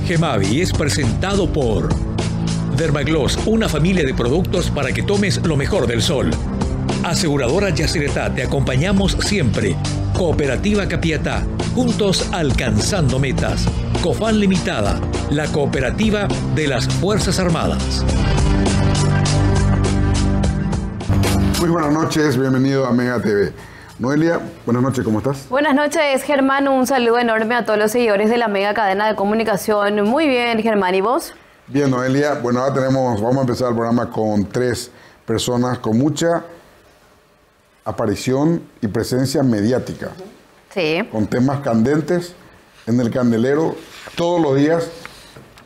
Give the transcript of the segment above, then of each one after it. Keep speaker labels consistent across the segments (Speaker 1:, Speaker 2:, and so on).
Speaker 1: Gemavi es presentado por Dermagloss, una familia de productos para que tomes lo mejor del sol. Aseguradora Yacyretá, te acompañamos siempre. Cooperativa Capiatá, juntos alcanzando metas. Cofán Limitada, la cooperativa de las Fuerzas Armadas.
Speaker 2: Muy buenas noches, bienvenido a Mega TV. Noelia, buenas noches, ¿cómo estás?
Speaker 3: Buenas noches, Germán. Un saludo enorme a todos los seguidores de la Mega Cadena de Comunicación. Muy bien, Germán, ¿y vos?
Speaker 2: Bien, Noelia. Bueno, ahora vamos a empezar el programa con 3 personas con mucha aparición y presencia mediática.
Speaker 3: Sí.
Speaker 2: Con temas candentes en el candelero todos los días.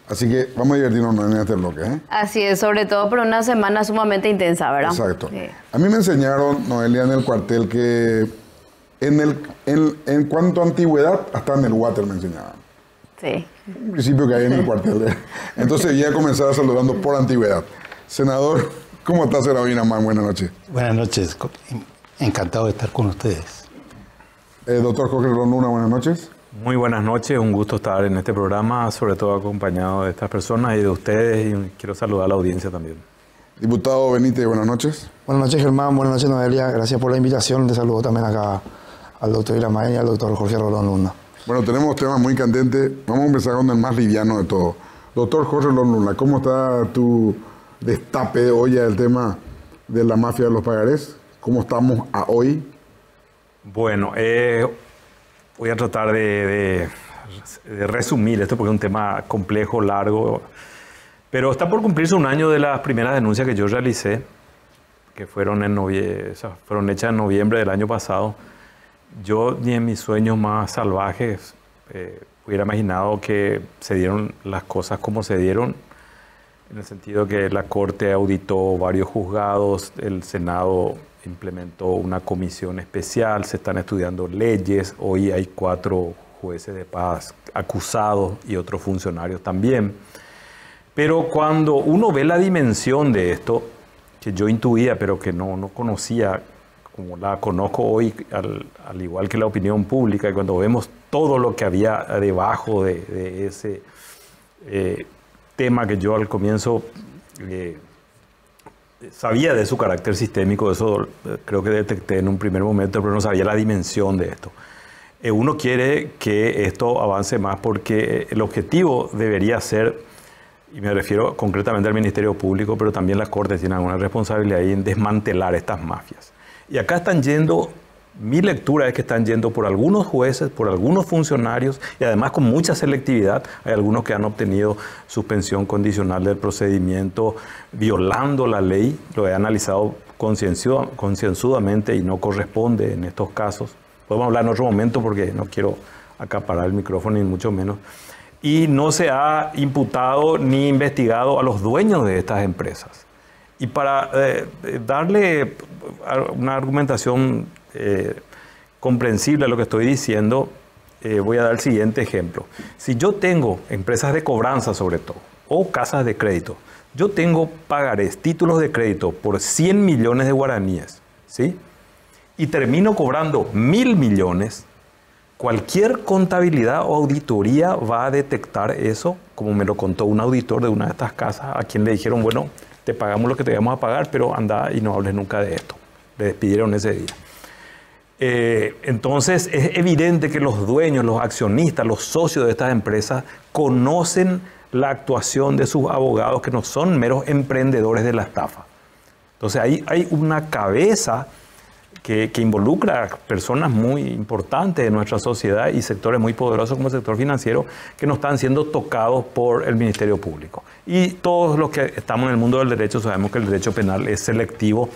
Speaker 2: Así que vamos a divertirnos en este bloque, ¿eh?
Speaker 3: Así es, sobre todo por una semana sumamente intensa, ¿verdad?
Speaker 2: Exacto.
Speaker 3: Sí.
Speaker 2: A mí me enseñaron, Noelia, en el cuartel que en cuanto a antigüedad, hasta en el water me enseñaban.
Speaker 3: Sí.
Speaker 2: Un principio que hay en el cuartel. Entonces ya comenzaba saludando por antigüedad. Senador, ¿cómo estás, Serafín Amán? Buenas noches.
Speaker 4: Buenas noches, encantado de estar con ustedes.
Speaker 2: Doctor Jorge Rolón Luna, buenas noches.
Speaker 5: Muy buenas noches, un gusto estar en este programa, sobre todo acompañado de estas personas y de ustedes, y quiero saludar a la audiencia también.
Speaker 2: Diputado Benítez, buenas noches.
Speaker 6: Buenas noches, Germán, buenas noches, Noelia, gracias por la invitación, te saludo también acá al doctor Iramay y al doctor Jorge Rolón Luna.
Speaker 2: Bueno, tenemos temas muy candentes, vamos a empezar con el más liviano de todo. Doctor Jorge Rolón Luna, ¿cómo está tu destape de olla del tema de la mafia de los pagarés? ¿Cómo estamos a hoy?
Speaker 5: Bueno, voy a tratar de resumir esto porque es un tema complejo, largo, pero está por cumplirse un año de las primeras denuncias que yo realicé, que fueron hechas en noviembre del año pasado. Yo ni en mis sueños más salvajes hubiera imaginado que se dieron las cosas como se dieron, en el sentido que la Corte auditó varios juzgados, el Senado implementó una comisión especial, se están estudiando leyes, hoy hay 4 jueces de paz acusados y otros funcionarios también. Pero cuando uno ve la dimensión de esto, que yo intuía pero que no conocía, como la conozco hoy, al igual que la opinión pública, y cuando vemos todo lo que había debajo de ese tema que yo al comienzo sabía de su carácter sistémico, eso creo que detecté en un primer momento, pero no sabía la dimensión de esto. Uno quiere que esto avance más porque el objetivo debería ser, y me refiero concretamente al Ministerio Público, pero también la Corte tiene alguna responsabilidad ahí en desmantelar estas mafias. Y acá están yendo, mi lectura es que están yendo por algunos jueces, por algunos funcionarios y además con mucha selectividad. Hay algunos que han obtenido suspensión condicional del procedimiento violando la ley. Lo he analizado concienzudamente y no corresponde en estos casos. Podemos hablar en otro momento porque no quiero acaparar el micrófono ni mucho menos. Y no se ha imputado ni investigado a los dueños de estas empresas. Y para darle una argumentación comprensible a lo que estoy diciendo, voy a dar el siguiente ejemplo. Si yo tengo empresas de cobranza sobre todo, o casas de crédito, yo tengo pagarés, títulos de crédito por 100 millones de guaraníes, ¿sí? Y termino cobrando 1.000 millones, cualquier contabilidad o auditoría va a detectar eso, como me lo contó un auditor de una de estas casas, a quien le dijeron, bueno, te pagamos lo que te vamos a pagar, pero anda y no hables nunca de esto. Le despidieron ese día. Entonces es evidente que los dueños, los accionistas, los socios de estas empresas conocen la actuación de sus abogados, que no son meros emprendedores de la estafa. Entonces ahí hay una cabeza que involucra a personas muy importantes de nuestra sociedad y sectores muy poderosos como el sector financiero que no están siendo tocados por el Ministerio Público. Y todos los que estamos en el mundo del derecho sabemos que el derecho penal es selectivo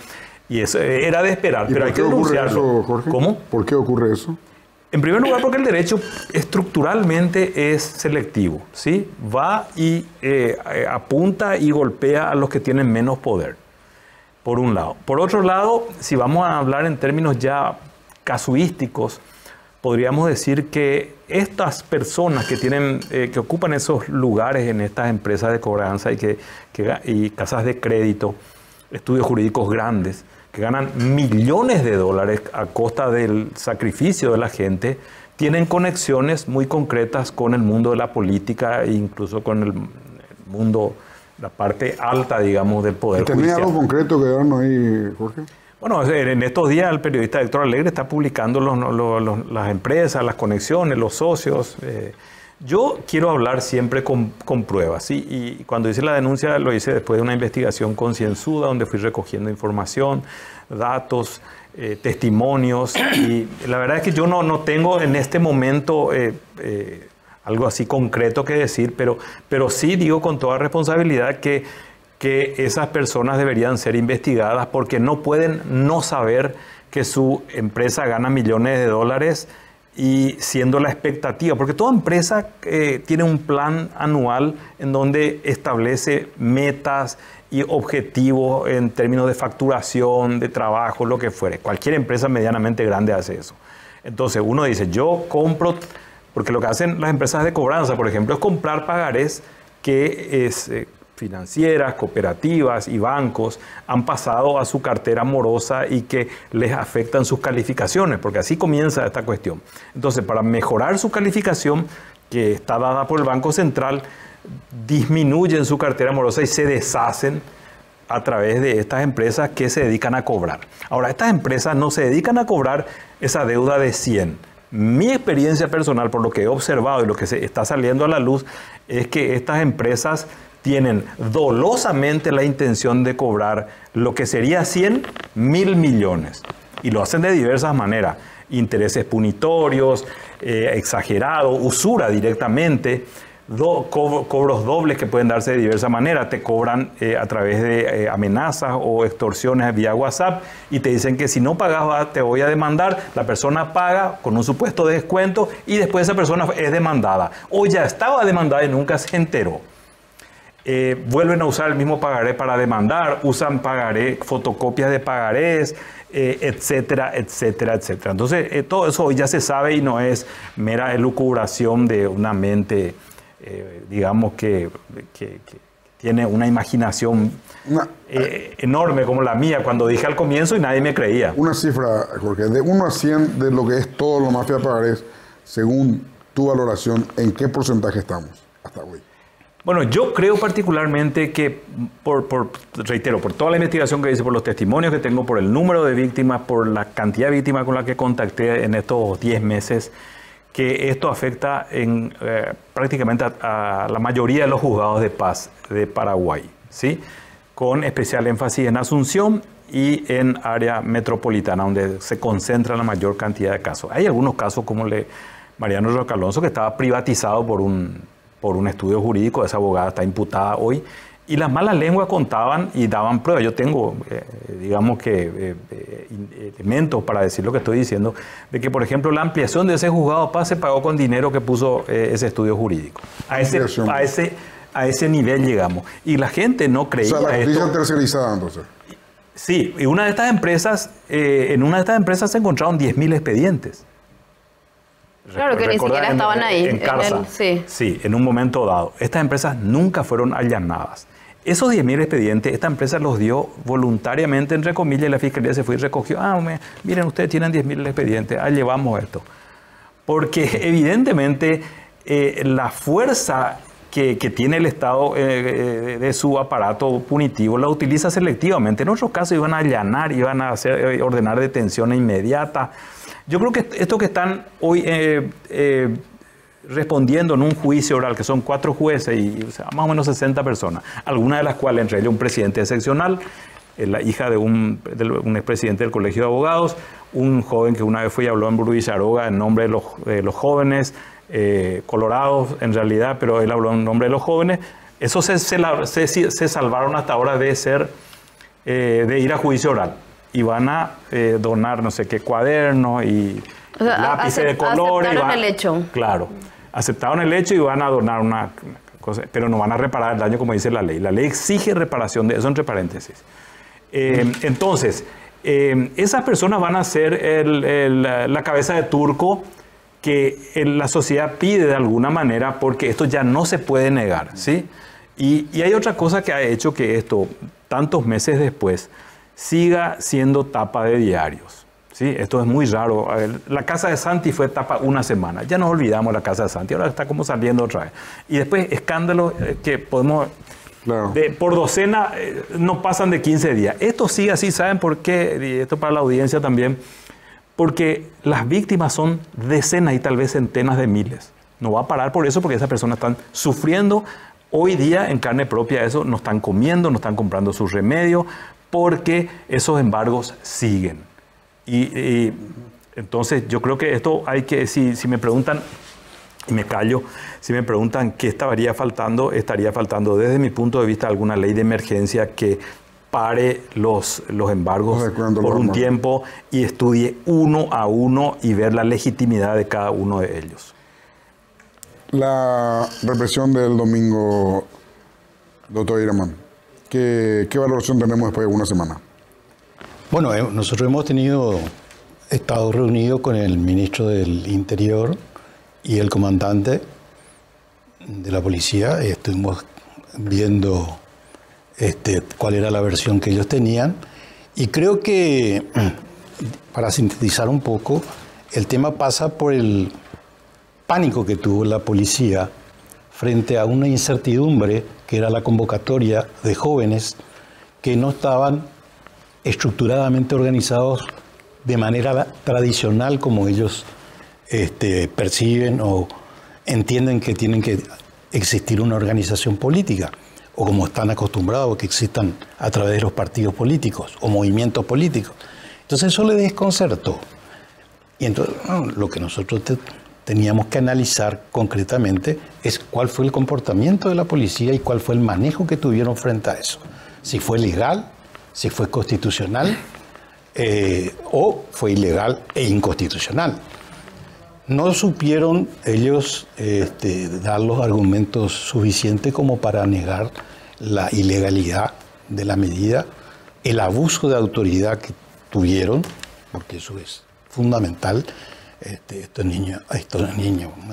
Speaker 5: y eso era de esperar, pero hay que denunciarlo.
Speaker 2: Eso, Jorge?
Speaker 5: ¿Cómo?
Speaker 2: ¿Por qué ocurre eso?
Speaker 5: En primer lugar, porque el derecho estructuralmente es selectivo, ¿sí? Va y apunta y golpea a los que tienen menos poder, por un lado. Por otro lado, si vamos a hablar en términos ya casuísticos, podríamos decir que estas personas que ocupan esos lugares en estas empresas de cobranza y casas de crédito, estudios jurídicos grandes, que ganan millones de dólares a costa del sacrificio de la gente, tienen conexiones muy concretas con el mundo de la política e incluso con el mundo, la parte alta, digamos, del poder judicial.
Speaker 2: ¿Tenía algo concreto que darnos ahí, Jorge?
Speaker 5: Bueno, en estos días el periodista Héctor Alegre está publicando las empresas, las conexiones, los socios. Yo quiero hablar siempre con pruebas, ¿sí? Y cuando hice la denuncia lo hice después de una investigación concienzuda donde fui recogiendo información, datos, testimonios. Y la verdad es que yo no tengo en este momento algo así concreto que decir, pero sí digo con toda responsabilidad que esas personas deberían ser investigadas porque no pueden no saber que su empresa gana millones de dólares y siendo la expectativa, porque toda empresa tiene un plan anual en donde establece metas y objetivos en términos de facturación, de trabajo, lo que fuere. Cualquier empresa medianamente grande hace eso. Entonces uno dice, yo compro, porque lo que hacen las empresas de cobranza, por ejemplo, es comprar pagarés que financieras, cooperativas y bancos han pasado a su cartera morosa y que les afectan sus calificaciones, porque así comienza esta cuestión. Entonces, para mejorar su calificación, que está dada por el Banco Central, disminuyen su cartera morosa y se deshacen a través de estas empresas que se dedican a cobrar. Ahora, estas empresas no se dedican a cobrar esa deuda de 100. Mi experiencia personal, por lo que he observado y lo que se está saliendo a la luz, es que estas empresas tienen dolosamente la intención de cobrar lo que sería 100.000 millones. Y lo hacen de diversas maneras. Intereses punitorios, exagerados, usura directamente, cobros dobles que pueden darse de diversas maneras. Te cobran a través de amenazas o extorsiones vía WhatsApp y te dicen que si no pagas te voy a demandar. La persona paga con un supuesto descuento y después esa persona es demandada. O ya estaba demandada y nunca se enteró. Vuelven a usar el mismo pagaré para demandar, usan pagaré, fotocopias de pagarés, etcétera, etcétera, etcétera. Entonces, todo eso hoy ya se sabe y no es mera elucubración de una mente, digamos, que tiene una imaginación enorme como la mía cuando dije al comienzo y nadie me creía.
Speaker 2: Una cifra, Jorge, de 1 a 100 de lo que es todo lo mafia de pagarés, según tu valoración, ¿en qué porcentaje estamos hasta hoy?
Speaker 5: Bueno, yo creo particularmente que, reitero, por toda la investigación que hice, por los testimonios que tengo, por el número de víctimas, por la cantidad de víctimas con las que contacté en estos 10 meses, que esto afecta prácticamente a la mayoría de los juzgados de paz de Paraguay, ¿sí? Con especial énfasis en Asunción y en área metropolitana, donde se concentra la mayor cantidad de casos. Hay algunos casos como el de Mariano Roca Alonso, que estaba privatizado por un estudio jurídico, esa abogada está imputada hoy, y las malas lenguas contaban y daban pruebas. Yo tengo, digamos que, elementos para decir lo que estoy diciendo, de que, por ejemplo, la ampliación de ese juzgado de paz se pagó con dinero que puso ese estudio jurídico. A ese nivel llegamos. Y la gente no creía.
Speaker 2: O sea, la justicia tercerizada, entonces.
Speaker 5: Sí, y una de estas empresas, en una de estas empresas se encontraron 10.000 expedientes.
Speaker 3: Claro, que ni siquiera estaban ahí.
Speaker 5: En Carsa. Sí, en un momento dado. Estas empresas nunca fueron allanadas. Esos 10.000 expedientes, esta empresa los dio voluntariamente, entre comillas, y la Fiscalía se fue y recogió. Miren, ustedes tienen 10.000 expedientes, llevamos esto. Porque evidentemente la fuerza que tiene el Estado de su aparato punitivo la utiliza selectivamente. En otros casos iban a allanar, iban a ordenar detención inmediata. Yo creo que esto que están hoy respondiendo en un juicio oral, que son 4 jueces y más o menos 60 personas, algunas de las cuales, entre ellos un presidente excepcional, la hija de un expresidente del Colegio de Abogados, un joven que una vez fue y habló en Burrubicharoga en nombre de los jóvenes, colorados en realidad, pero él habló en nombre de los jóvenes. Esos se salvaron hasta ahora de ir a juicio oral. Y van a donar no sé qué cuadernos y lápices de colores.
Speaker 3: Aceptaron el hecho.
Speaker 5: Claro, aceptaron el hecho y van a donar una cosa, pero no van a reparar el daño como dice la ley. La ley exige reparación de eso, entre paréntesis. Entonces, esas personas van a ser la cabeza de turco que la sociedad pide de alguna manera porque esto ya no se puede negar, ¿sí? Y hay otra cosa que ha hecho que esto, tantos meses después, siga siendo tapa de diarios. Sí, esto es muy raro. A ver, la casa de Santi fue tapa una semana. Ya nos olvidamos de la casa de Santi. Ahora está como saliendo otra vez. Y después escándalos que podemos...
Speaker 2: Claro.
Speaker 5: Por docena no pasan de 15 días. Esto sigue así, ¿saben por qué? Y esto para la audiencia también. Porque las víctimas son decenas y tal vez centenas de miles. No va a parar por eso, porque esas personas están sufriendo hoy día en carne propia eso. No están comiendo, no están comprando sus remedios, porque esos embargos siguen. Y entonces yo creo que esto hay que, si me preguntan, y me callo, si me preguntan qué estaría faltando desde mi punto de vista alguna ley de emergencia que pare los embargos por un tiempo y estudie uno a uno y ver la legitimidad de cada uno de ellos.
Speaker 2: La represión del domingo, doctor Iraman, ¿qué valoración tenemos después de una semana?
Speaker 4: Bueno, nosotros hemos estado reunidos con el ministro del Interior y el comandante de la policía. Estuvimos viendo cuál era la versión que ellos tenían. Y creo que, para sintetizar un poco, el tema pasa por el pánico que tuvo la policía frente a una incertidumbre que era la convocatoria de jóvenes que no estaban estructuradamente organizados de manera tradicional como ellos perciben o entienden que tienen que existir una organización política, o como están acostumbrados que existan a través de los partidos políticos o movimientos políticos. Entonces eso le desconcertó. Y entonces lo que nosotros teníamos que analizar concretamente es cuál fue el comportamiento de la policía y cuál fue el manejo que tuvieron frente a eso. Si fue legal, si fue constitucional o fue ilegal e inconstitucional. No supieron ellos dar los argumentos suficientes como para negar la ilegalidad de la medida, el abuso de autoridad que tuvieron, porque eso es fundamental. Estos niños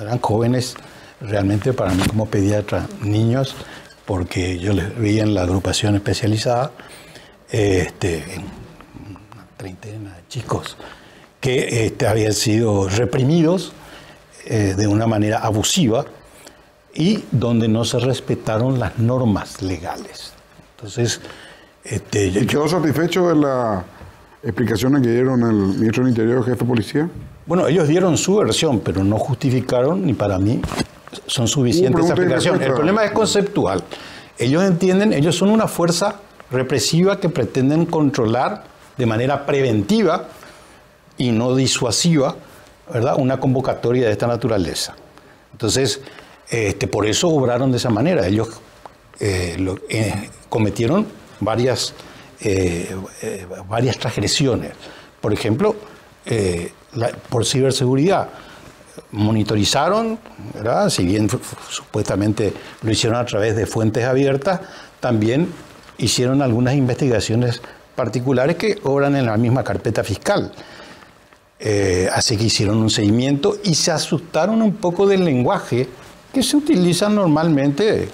Speaker 4: eran jóvenes, realmente para mí como pediatra, niños, porque yo les veía en la agrupación especializada, en una treintena de chicos que habían sido reprimidos de una manera abusiva y donde no se respetaron las normas legales. Entonces,
Speaker 2: ¿y quedó satisfecho de las explicaciones que dieron el ministro del Interior, jefe de policía?
Speaker 4: Bueno, ellos dieron su versión, pero no justificaron, ni para mí son suficientes explicaciones. El problema es conceptual. Ellos entienden, ellos son una fuerza represiva que pretenden controlar de manera preventiva y no disuasiva, ¿verdad?, una convocatoria de esta naturaleza. Entonces, por eso obraron de esa manera. Ellos cometieron varias transgresiones. Por ejemplo, por ciberseguridad. Monitorizaron, ¿verdad?, si bien supuestamente lo hicieron a través de fuentes abiertas, también hicieron algunas investigaciones particulares que obran en la misma carpeta fiscal. Así que hicieron un seguimiento y se asustaron un poco del lenguaje que se utiliza normalmente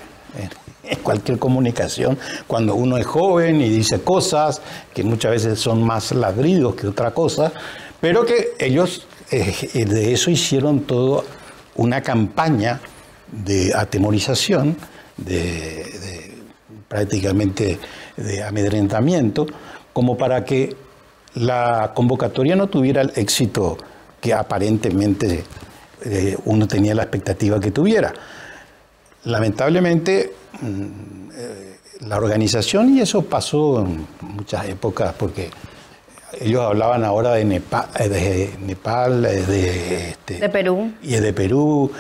Speaker 4: en cualquier comunicación cuando uno es joven y dice cosas que muchas veces son más ladridos que otra cosa, pero que ellos de eso hicieron toda una campaña de atemorización, prácticamente de amedrentamiento, como para que la convocatoria no tuviera el éxito que aparentemente uno tenía la expectativa que tuviera. Lamentablemente, la organización, y eso pasó en muchas épocas, porque ellos hablaban ahora de Nepal, de
Speaker 3: Perú.
Speaker 4: Y de Perú.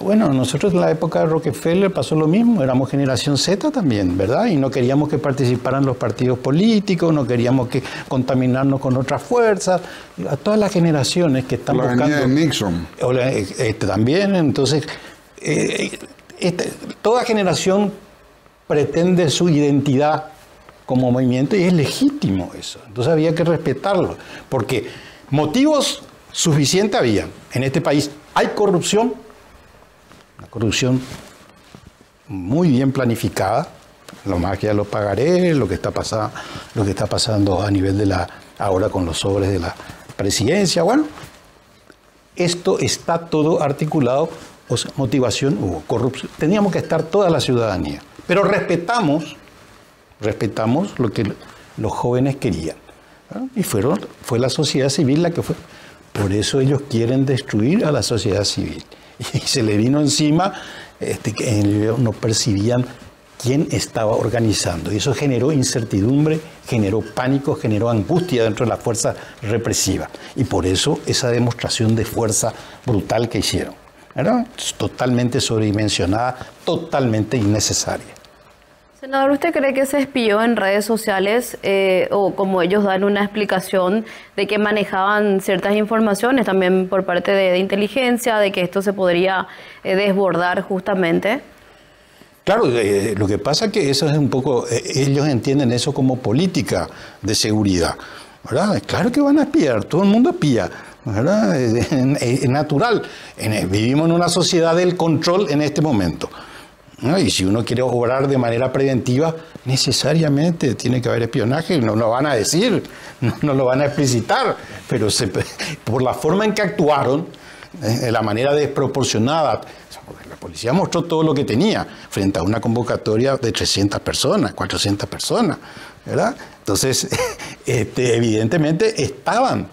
Speaker 4: Bueno, nosotros en la época de Rockefeller pasó lo mismo, éramos generación Z también, ¿verdad? Y no queríamos que participaran los partidos políticos, no queríamos que contaminarnos con otras fuerzas. A todas las generaciones que están buscando...
Speaker 2: La de Nixon.
Speaker 4: También, entonces, toda generación pretende su identidad como movimiento y es legítimo eso. Entonces había que respetarlo, porque motivos suficientes había. En este país hay corrupción, una corrupción muy bien planificada, lo más que ya lo pagaré, lo que está pasando a nivel de la ahora con los sobres de la presidencia. Bueno, esto está todo articulado, o sea, motivación hubo, corrupción. Teníamos que estar toda la ciudadanía, pero respetamos lo que los jóvenes querían, ¿no? Y fue la sociedad civil la que fue. Por eso ellos quieren destruir a la sociedad civil. Y se le vino encima que no percibían quién estaba organizando. Y eso generó incertidumbre, generó pánico, generó angustia dentro de la fuerza represiva. Y por eso esa demostración de fuerza brutal que hicieron, ¿verdad? Totalmente sobredimensionada, totalmente innecesaria.
Speaker 3: Senador, ¿usted cree que se espió en redes sociales o como ellos dan una explicación de que manejaban ciertas informaciones también por parte de inteligencia, de que esto se podría desbordar justamente?
Speaker 4: Claro, lo que pasa es que eso es un poco, ellos entienden eso como política de seguridad, ¿verdad? Claro que van a espiar, todo el mundo espía, ¿verdad? Es natural, vivimos en una sociedad del control en este momento, ¿no? Y si uno quiere obrar de manera preventiva, necesariamente tiene que haber espionaje, no lo van a decir, no lo van a explicitar, pero por la forma en que actuaron, de la manera desproporcionada, la policía mostró todo lo que tenía frente a una convocatoria de 300 personas, 400 personas, ¿verdad? Entonces, evidentemente estaban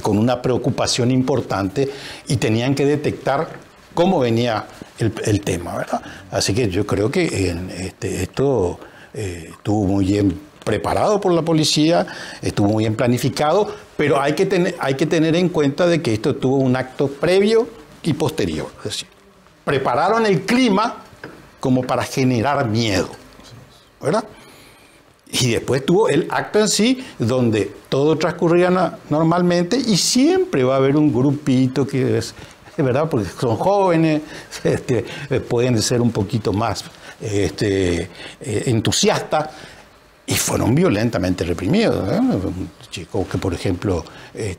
Speaker 4: con una preocupación importante y tenían que detectar cómo venía el tema, ¿verdad? Así que yo creo que esto estuvo muy bien preparado por la policía, estuvo muy bien planificado, pero hay que tener en cuenta de que esto tuvo un acto previo y posterior. Es decir, prepararon el clima como para generar miedo, ¿verdad? Y después tuvo el acto en sí, donde todo transcurría normalmente y siempre va a haber un grupito que es, ¿verdad? Porque son jóvenes, pueden ser un poquito más entusiastas, y fueron violentamente reprimidos, ¿eh? Un chico que, por ejemplo,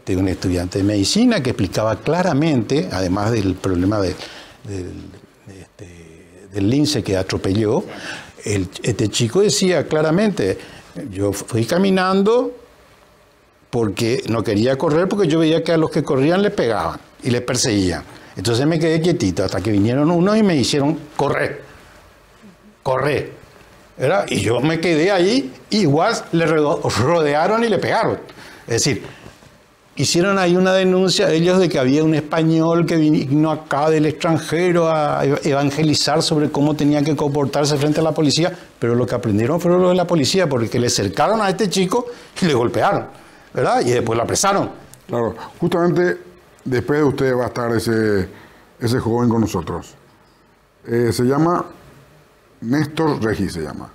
Speaker 4: un estudiante de medicina que explicaba claramente, además del problema del lince que atropelló, este chico decía claramente, yo fui caminando porque no quería correr, porque yo veía que a los que corrían les pegaban y les perseguían. Entonces me quedé quietito hasta que vinieron unos y me hicieron correr, ¿verdad? Y yo me quedé ahí, igual le rodearon y le pegaron. Es decir, hicieron ahí una denuncia de ellos de que había un español que vino acá del extranjero a evangelizar sobre cómo tenían que comportarse frente a la policía, pero lo que aprendieron fueron los de la policía, porque le cercaron a este chico y le golpearon, ¿verdad? Y después lo apresaron.
Speaker 2: Claro, justamente después de usted va a estar ese joven con nosotros. Se llama Néstor Regis, se llama.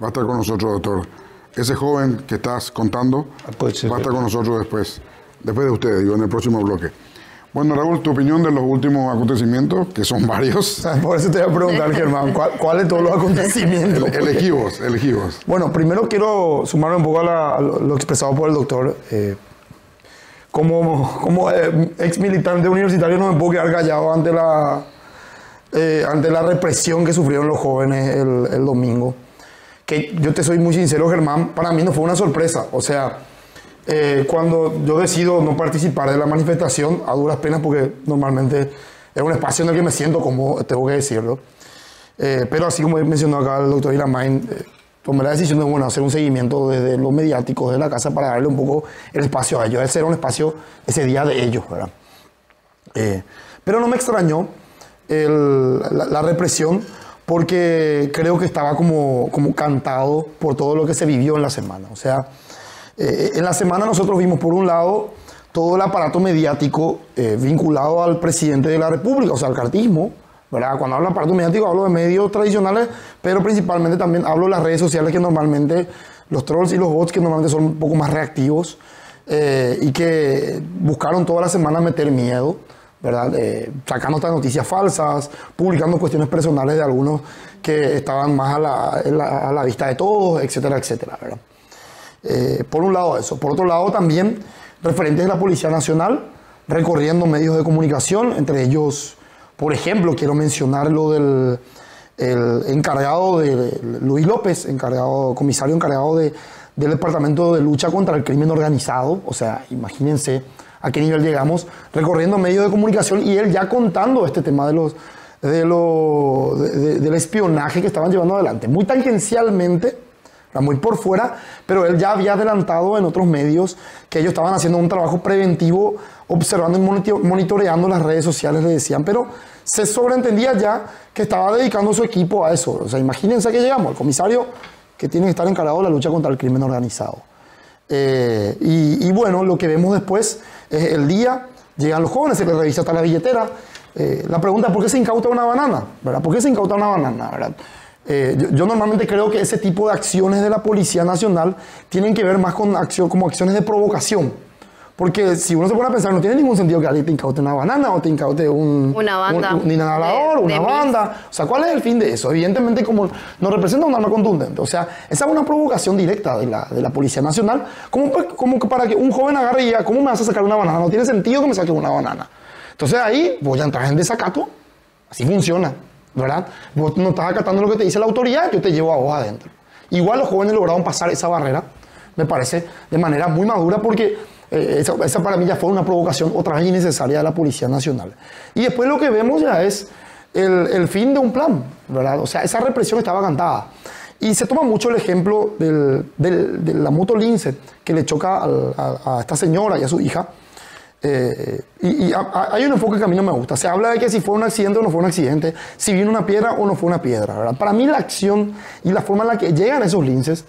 Speaker 2: Va a estar con nosotros, doctor. Ese joven que estás contando va a estar con nosotros después de usted, digo, en el próximo bloque. Bueno, Raúl, tu opinión de los últimos acontecimientos, que son varios.
Speaker 6: Por eso te voy a preguntar, Germán, ¿cuál de todos los acontecimientos?
Speaker 2: Elegimos.
Speaker 6: Bueno, primero quiero sumarme un poco a lo expresado por el doctor. Como ex militante universitario no me puedo quedar callado ante la represión que sufrieron los jóvenes el domingo. Que yo te soy muy sincero, Germán, para mí no fue una sorpresa. O sea, cuando yo decido no participar de la manifestación, a duras penas, porque normalmente es un espacio en el que me siento cómodo, tengo que decirlo. Pero así como mencionó acá el doctor Iramain, tomé la decisión de hacer un seguimiento desde los mediáticos de la casa para darle un poco el espacio a ellos. Ese era un espacio, ese día de ellos, ¿verdad? Pero no me extrañó la represión, porque creo que estaba como cantado por todo lo que se vivió en la semana. O sea, en la semana nosotros vimos, por un lado, todo el aparato mediático vinculado al presidente de la República, o sea, al cartismo, ¿verdad? Cuando hablo de aparato mediático hablo de medios tradicionales, pero principalmente también hablo de las redes sociales, que normalmente, los trolls y los bots, que normalmente son un poco más reactivos y que buscaron toda la semana meter miedo, ¿verdad? Sacando estas noticias falsas, publicando cuestiones personales de algunos que estaban más a la vista de todos, etcétera, etcétera, ¿verdad? Por un lado eso. Por otro lado también referentes de la Policía Nacional recorriendo medios de comunicación, entre ellos, por ejemplo, quiero mencionar lo del el encargado de Luis López, comisario encargado de del Departamento de Lucha contra el Crimen Organizado. O sea, imagínense a qué nivel llegamos, recorriendo medios de comunicación y él ya contando este tema del espionaje que estaban llevando adelante. Muy tangencialmente, muy por fuera, pero él ya había adelantado en otros medios que ellos estaban haciendo un trabajo preventivo, observando y monitoreando las redes sociales, le decían, pero se sobreentendía ya que estaba dedicando su equipo a eso. O sea, imagínense a qué llegamos, el comisario que tiene que estar encargado de la lucha contra el crimen organizado. Y bueno, lo que vemos después es el día, llegan los jóvenes, se les revisa hasta la billetera. La pregunta es ¿por qué se incauta una banana? ¿Verdad? ¿Por qué se incauta una banana? ¿Verdad? Yo normalmente creo que ese tipo de acciones de la Policía Nacional tienen que ver más con como acciones de provocación. Porque si uno se pone a pensar, no tiene ningún sentido que alguien te incaute una banana o te incaute
Speaker 3: una banda,
Speaker 6: un inhalador, una banda. O sea, ¿cuál es el fin de eso? Evidentemente, como no representa un arma contundente. O sea, esa es una provocación directa de la Policía Nacional, como para que un joven agarre y diga, ¿cómo me vas a sacar una banana? No tiene sentido que me saque una banana. Entonces ahí voy a entrar en desacato. Así funciona, ¿verdad? Vos no estás acatando lo que te dice la autoridad, yo te llevo a vos adentro. Igual los jóvenes lograron pasar esa barrera, me parece, de manera muy madura, porque esa para mí ya fue una provocación otra vez innecesaria de la Policía Nacional. Y después lo que vemos ya es el fin de un plan, ¿verdad? O sea, esa represión estaba cantada. Y se toma mucho el ejemplo de la moto Lince que le choca a esta señora y a su hija. Hay un enfoque que a mí no me gusta. Se habla de que si fue un accidente o no fue un accidente, si vino una piedra o no fue una piedra, ¿verdad? Para mí la acción y la forma en la que llegan esos linces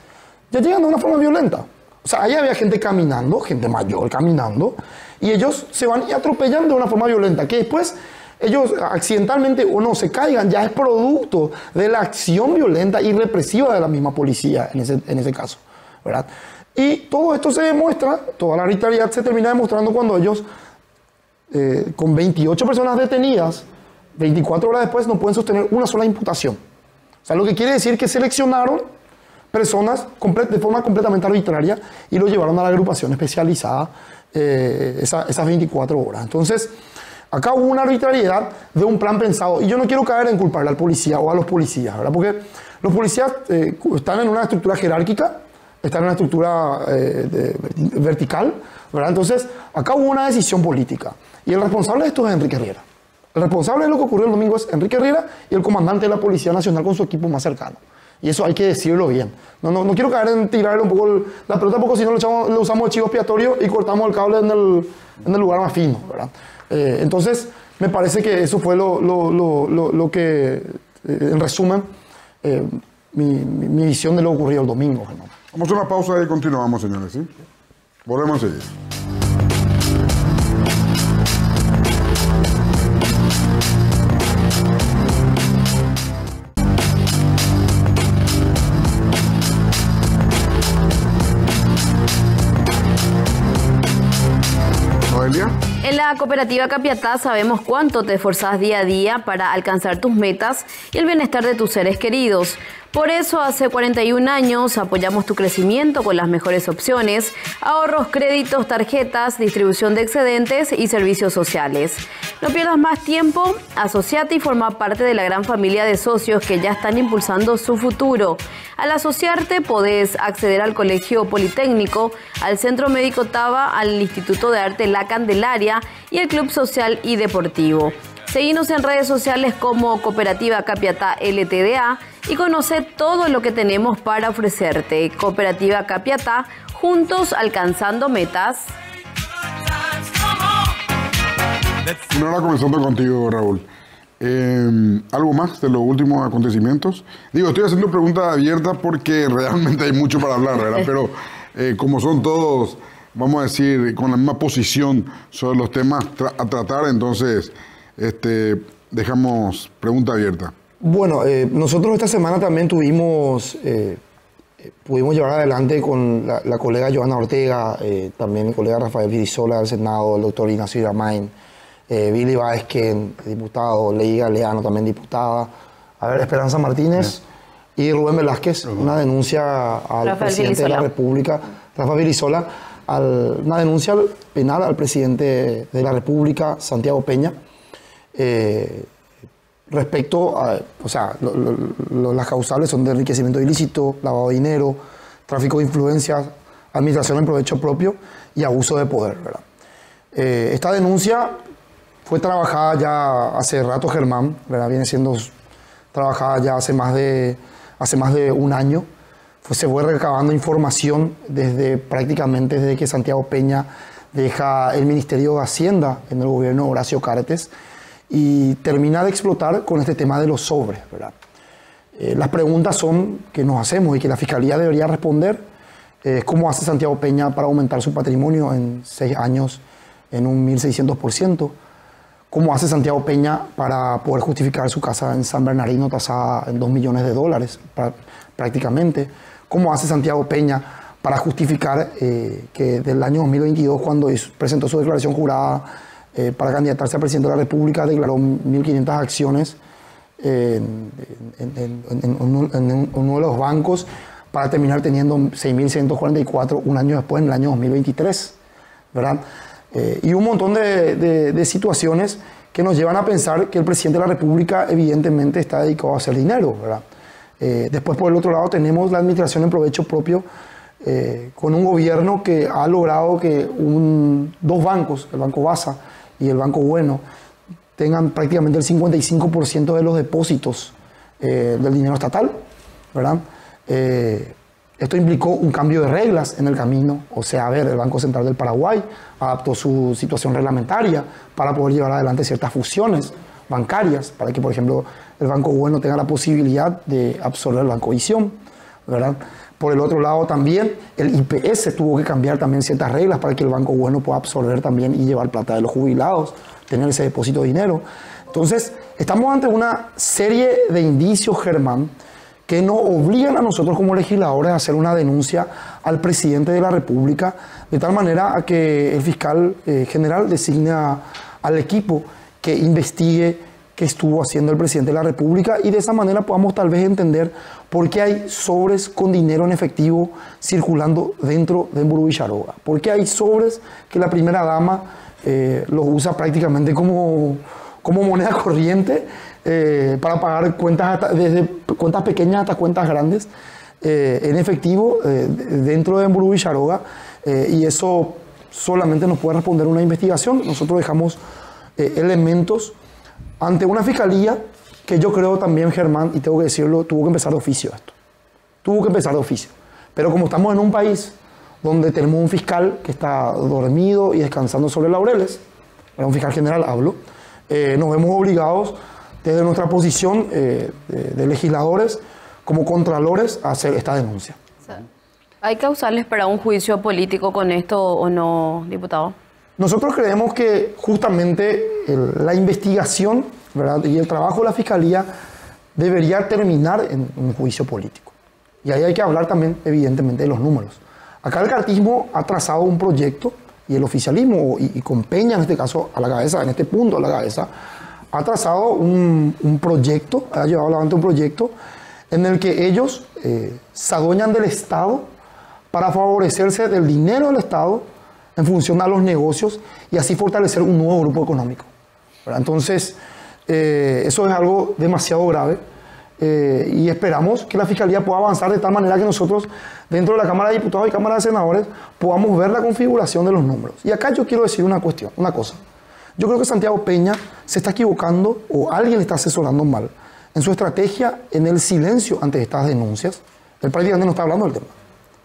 Speaker 6: ya llegan de una forma violenta. O sea, ahí había gente caminando, gente mayor caminando, y ellos se van y atropellan de una forma violenta, que después ellos accidentalmente o no se caigan, ya es producto de la acción violenta y represiva de la misma policía en ese caso, ¿verdad? Y todo esto se demuestra, toda la arbitrariedad se termina demostrando cuando ellos, con 28 personas detenidas, 24 horas después no pueden sostener una sola imputación. O sea, lo que quiere decir que seleccionaron personas de forma completamente arbitraria y lo llevaron a la agrupación especializada esas 24 horas. Entonces, acá hubo una arbitrariedad de un plan pensado. Y yo no quiero caer en culparle al policía o a los policías, ¿verdad? Porque los policías están en una estructura jerárquica, están en una estructura vertical, ¿verdad? Entonces, acá hubo una decisión política. Y el responsable de esto es Enrique Riera. El responsable de lo que ocurrió el domingo es Enrique Riera y el comandante de la Policía Nacional con su equipo más cercano. Y eso hay que decirlo bien. No quiero caer en tirarle un poco la pelota, porque si no le usamos el chivo expiatorio y cortamos el cable en el lugar más fino, ¿verdad? Entonces, me parece que eso fue lo que, en resumen, mi visión de lo ocurrido el domingo, Germán.
Speaker 2: Vamos a una pausa y continuamos, señores, ¿sí? Volvemos a seguir.
Speaker 3: En la cooperativa Capiatá sabemos cuánto te esforzás día a día para alcanzar tus metas y el bienestar de tus seres queridos. Por eso, hace 41 años apoyamos tu crecimiento con las mejores opciones: ahorros, créditos, tarjetas, distribución de excedentes y servicios sociales. No pierdas más tiempo, asociate y forma parte de la gran familia de socios que ya están impulsando su futuro. Al asociarte podés acceder al Colegio Politécnico, al Centro Médico Taba, al Instituto de Arte La Candelaria y al Club Social y Deportivo. Seguinos en redes sociales como Cooperativa Capiatá LTDA y conoce todo lo que tenemos para ofrecerte. Cooperativa Capiatá, juntos alcanzando metas.
Speaker 2: Bueno, ahora comenzando contigo, Raúl. ¿Algo más de los últimos acontecimientos? Digo, estoy haciendo preguntas abiertas porque realmente hay mucho para hablar, ¿verdad? Pero como son todos, vamos a decir, con la misma posición sobre los temas a tratar, entonces dejamos pregunta abierta.
Speaker 6: Bueno, nosotros esta semana también pudimos llevar adelante con la colega Joana Ortega, también el colega Rafael Virisola del Senado, el doctor Ignacio Iramain, Billy Vázquez, diputado, Leí Galeano, también diputada, Esperanza Martínez y Rubén Velázquez, una denuncia al
Speaker 3: Rafael
Speaker 6: presidente
Speaker 3: Virisola.
Speaker 6: de la República, Rafael Virisola, una denuncia penal al presidente de la República, Santiago Peña, respecto a, o sea, las causales son de enriquecimiento ilícito, lavado de dinero, tráfico de influencias, administración en provecho propio y abuso de poder, ¿verdad? Esta denuncia fue trabajada ya hace rato, Germán, ¿verdad? Viene siendo trabajada ya hace más de un año. Se fue recabando información prácticamente desde que Santiago Peña deja el Ministerio de Hacienda en el gobierno de Horacio Cartes y termina de explotar con este tema de los sobres, ¿verdad? Las preguntas que nos hacemos y que la Fiscalía debería responder es cómo hace Santiago Peña para aumentar su patrimonio en 6 años en un 1.600%, cómo hace Santiago Peña para poder justificar su casa en San Bernardino tasada en $2 millones prácticamente, cómo hace Santiago Peña para justificar que del año 2022, cuando presentó su declaración jurada para candidatarse a presidente de la República, declaró 1.500 acciones en uno de los bancos para terminar teniendo 6.144 un año después, en el año 2023, ¿verdad? Y un montón de situaciones que nos llevan a pensar que el presidente de la República evidentemente está dedicado a hacer dinero, ¿verdad? Después, por el otro lado, tenemos la administración en provecho propio con un gobierno que ha logrado que dos bancos, el Banco Baza y el Banco Bueno, tengan prácticamente el 55% de los depósitos del dinero estatal, ¿verdad? Esto implicó un cambio de reglas en el camino, o sea, el Banco Central del Paraguay adaptó su situación reglamentaria para poder llevar adelante ciertas fusiones bancarias, para que, por ejemplo, el Banco Bueno tenga la posibilidad de absorber el Banco Visión, ¿verdad? Por el otro lado también, el IPS tuvo que cambiar también ciertas reglas para que el Banco Bueno pueda absorber también y llevar plata de los jubilados, tener ese depósito de dinero. Entonces, estamos ante una serie de indicios, Germán, que nos obligan a nosotros como legisladores a hacer una denuncia al presidente de la República, de tal manera a que el fiscal general designe al equipo que investigue qué estuvo haciendo el presidente de la República, y de esa manera podamos tal vez entender por qué hay sobres con dinero en efectivo circulando dentro de Emburu Villaroga. Por qué hay sobres que la primera dama los usa prácticamente como moneda corriente para pagar cuentas desde cuentas pequeñas hasta cuentas grandes en efectivo dentro de Emburu Villaroga, y eso solamente nos puede responder una investigación. Nosotros dejamos elementos ante una fiscalía que yo creo también, Germán, y tengo que decirlo, tuvo que empezar de oficio esto. Tuvo que empezar de oficio. Pero como estamos en un país donde tenemos un fiscal que está dormido y descansando sobre laureles, un fiscal general hablo, nos vemos obligados desde nuestra posición de legisladores como contralores a hacer esta denuncia.
Speaker 3: ¿Hay causales para un juicio político con esto o no, diputado?
Speaker 6: Nosotros creemos que justamente la investigación, ¿verdad?, y el trabajo de la Fiscalía debería terminar en un juicio político. Y ahí hay que hablar también, evidentemente, de los números. Acá el cartismo ha trazado un proyecto, y el oficialismo, y con Peña en este caso a la cabeza, en este punto a la cabeza, ha trazado un proyecto, ha llevado adelante un proyecto en el que ellos se adueñan del Estado para favorecerse del dinero del Estado en función a los negocios y así fortalecer un nuevo grupo económico, ¿verdad? Entonces, eso es algo demasiado grave y esperamos que la Fiscalía pueda avanzar de tal manera que nosotros, dentro de la Cámara de Diputados y Cámara de Senadores, podamos ver la configuración de los números. Y acá yo quiero decir una cosa. Yo creo que Santiago Peña se está equivocando o alguien le está asesorando mal en su estrategia, en el silencio ante estas denuncias. Él prácticamente no está hablando del tema,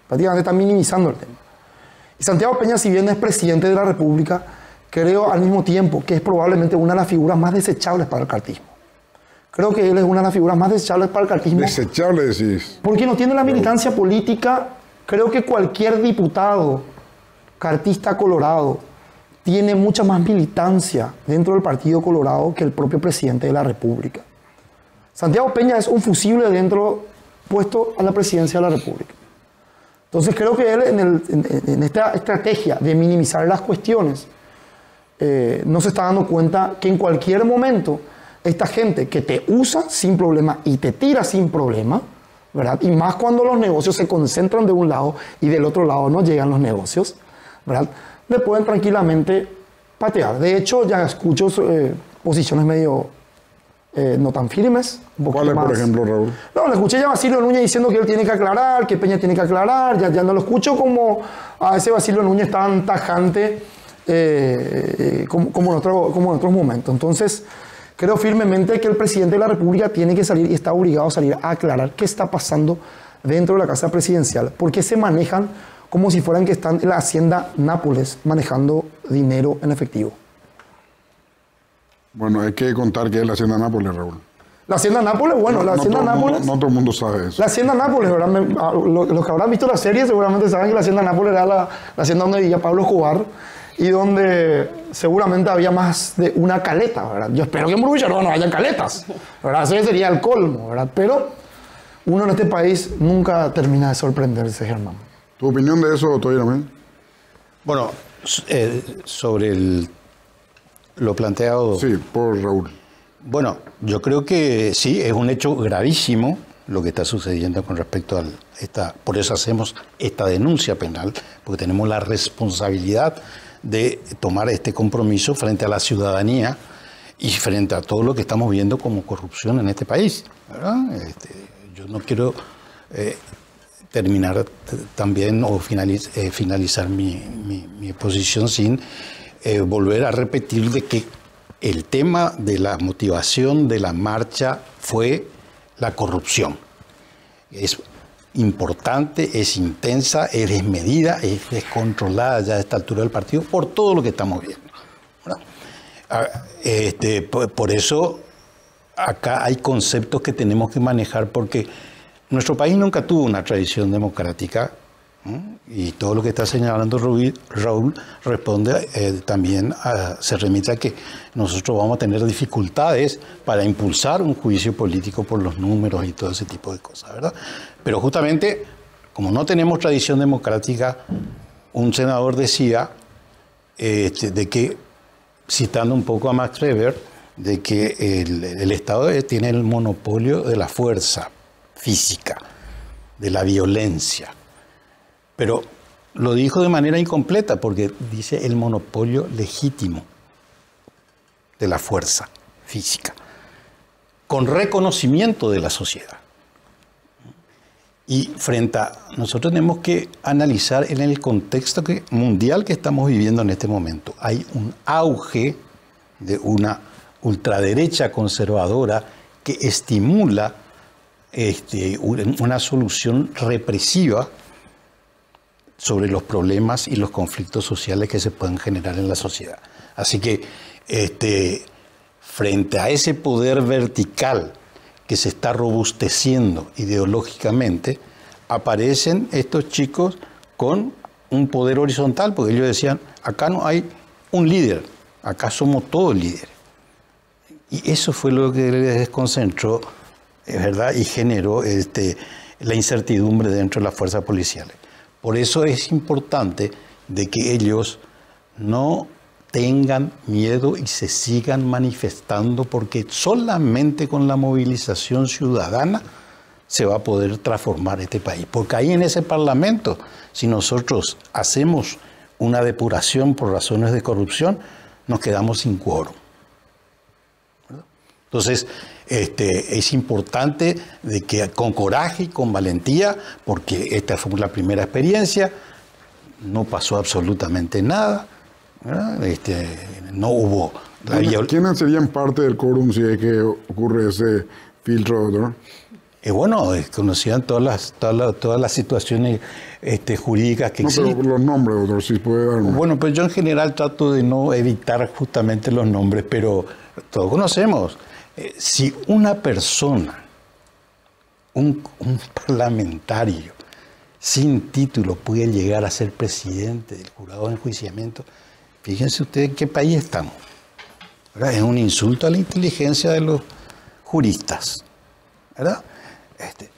Speaker 6: prácticamente está minimizando el tema. Y Santiago Peña, si bien es presidente de la República, creo al mismo tiempo que es probablemente una de las figuras más desechables para el cartismo. Creo que él es una de las figuras más desechables para el cartismo.
Speaker 2: ¿Desechable decís?
Speaker 6: Porque no tiene la militancia política. Creo que cualquier diputado cartista colorado tiene mucha más militancia dentro del Partido Colorado que el propio presidente de la República. Santiago Peña es un fusible puesto a la presidencia de la República. Entonces creo que él en esta estrategia de minimizar las cuestiones no se está dando cuenta que en cualquier momento esta gente que te usa sin problema y te tira sin problema, ¿verdad? Y más cuando los negocios se concentran de un lado y del otro lado no llegan los negocios, ¿verdad?, le pueden tranquilamente patear. De hecho, ya escucho posiciones medio no tan firmes.
Speaker 2: ¿Cuáles, por ejemplo, Raúl?
Speaker 6: No, le escuché ya a Basilio Núñez diciendo que él tiene que aclarar, que Peña tiene que aclarar. Ya no lo escucho como a ese Basilio Núñez tan tajante como en otros momentos. Entonces, creo firmemente que el presidente de la República tiene que salir y está obligado a salir a aclarar qué está pasando dentro de la Casa Presidencial. ¿Por qué se manejan como si fueran que están en la Hacienda Nápoles manejando dinero en efectivo?
Speaker 2: Bueno, hay que contar qué es la Hacienda Nápoles, Raúl.
Speaker 6: La Hacienda Nápoles, bueno, la Hacienda Nápoles...
Speaker 2: No todo el mundo sabe eso.
Speaker 6: La Hacienda Nápoles, ¿verdad? Los que habrán visto la serie seguramente saben que la Hacienda Nápoles era la hacienda donde vivía Pablo Escobar y donde seguramente había más de una caleta, ¿verdad? Yo espero que en Burbujaró no hayan caletas, ¿verdad? Ese sería el colmo, ¿verdad? Pero uno en este país nunca termina de sorprenderse, Germán.
Speaker 2: ¿Tu opinión de eso, Toy Ramén?
Speaker 4: Bueno, sobre lo planteado...
Speaker 2: Sí, por Raúl.
Speaker 4: Bueno, yo creo que sí, es un hecho gravísimo lo que está sucediendo con respecto a por eso hacemos esta denuncia penal, porque tenemos la responsabilidad de tomar este compromiso frente a la ciudadanía y frente a todo lo que estamos viendo como corrupción en este país, ¿verdad? Yo no quiero terminar también o finalizar mi exposición sin volver a repetir de que el tema de la motivación de la marcha fue la corrupción. Es importante, es intensa, es desmedida, es descontrolada ya a esta altura del partido por todo lo que estamos viendo, ¿verdad? Por eso acá hay conceptos que tenemos que manejar porque nuestro país nunca tuvo una tradición democrática. Y todo lo que está señalando Raúl responde también se remite a que nosotros vamos a tener dificultades para impulsar un juicio político por los números y todo ese tipo de cosas, ¿verdad? Pero justamente, como no tenemos tradición democrática, un senador decía de que, citando un poco a Max Weber, de que el Estado tiene el monopolio de la fuerza física, de la violencia. Pero lo dijo de manera incompleta porque dice el monopolio legítimo de la fuerza física, con reconocimiento de la sociedad. Y frente a nosotros tenemos que analizar en el contexto mundial que estamos viviendo en este momento. Hay un auge de una ultraderecha conservadora que estimula una solución represiva sobre los problemas y los conflictos sociales que se pueden generar en la sociedad. Así que frente a ese poder vertical que se está robusteciendo ideológicamente, aparecen estos chicos con un poder horizontal, porque ellos decían, acá no hay un líder, acá somos todos líderes. Y eso fue lo que les desconcentró, ¿verdad? Y generó la incertidumbre dentro de las fuerzas policiales. Por eso es importante de que ellos no tengan miedo y se sigan manifestando, porque solamente con la movilización ciudadana se va a poder transformar este país. Porque ahí en ese Parlamento, si nosotros hacemos una depuración por razones de corrupción, nos quedamos sin quórum. Entonces, es importante de que con coraje y con valentía, porque esta fue la primera experiencia, no pasó absolutamente nada, ¿verdad? No hubo...
Speaker 2: ¿Quiénes serían parte del quórum si es que ocurre ese filtro, doctor?
Speaker 4: Bueno, conocían todas las situaciones jurídicas que existen.
Speaker 2: Pero los nombres, doctor, si puede darme.
Speaker 4: Bueno, pues yo en general trato de no evitar justamente los nombres, pero todos conocemos. Si una persona, un parlamentario sin título puede llegar a ser presidente del jurado de enjuiciamiento, fíjense ustedes en qué país estamos, ¿verdad? Es un insulto a la inteligencia de los juristas, ¿verdad?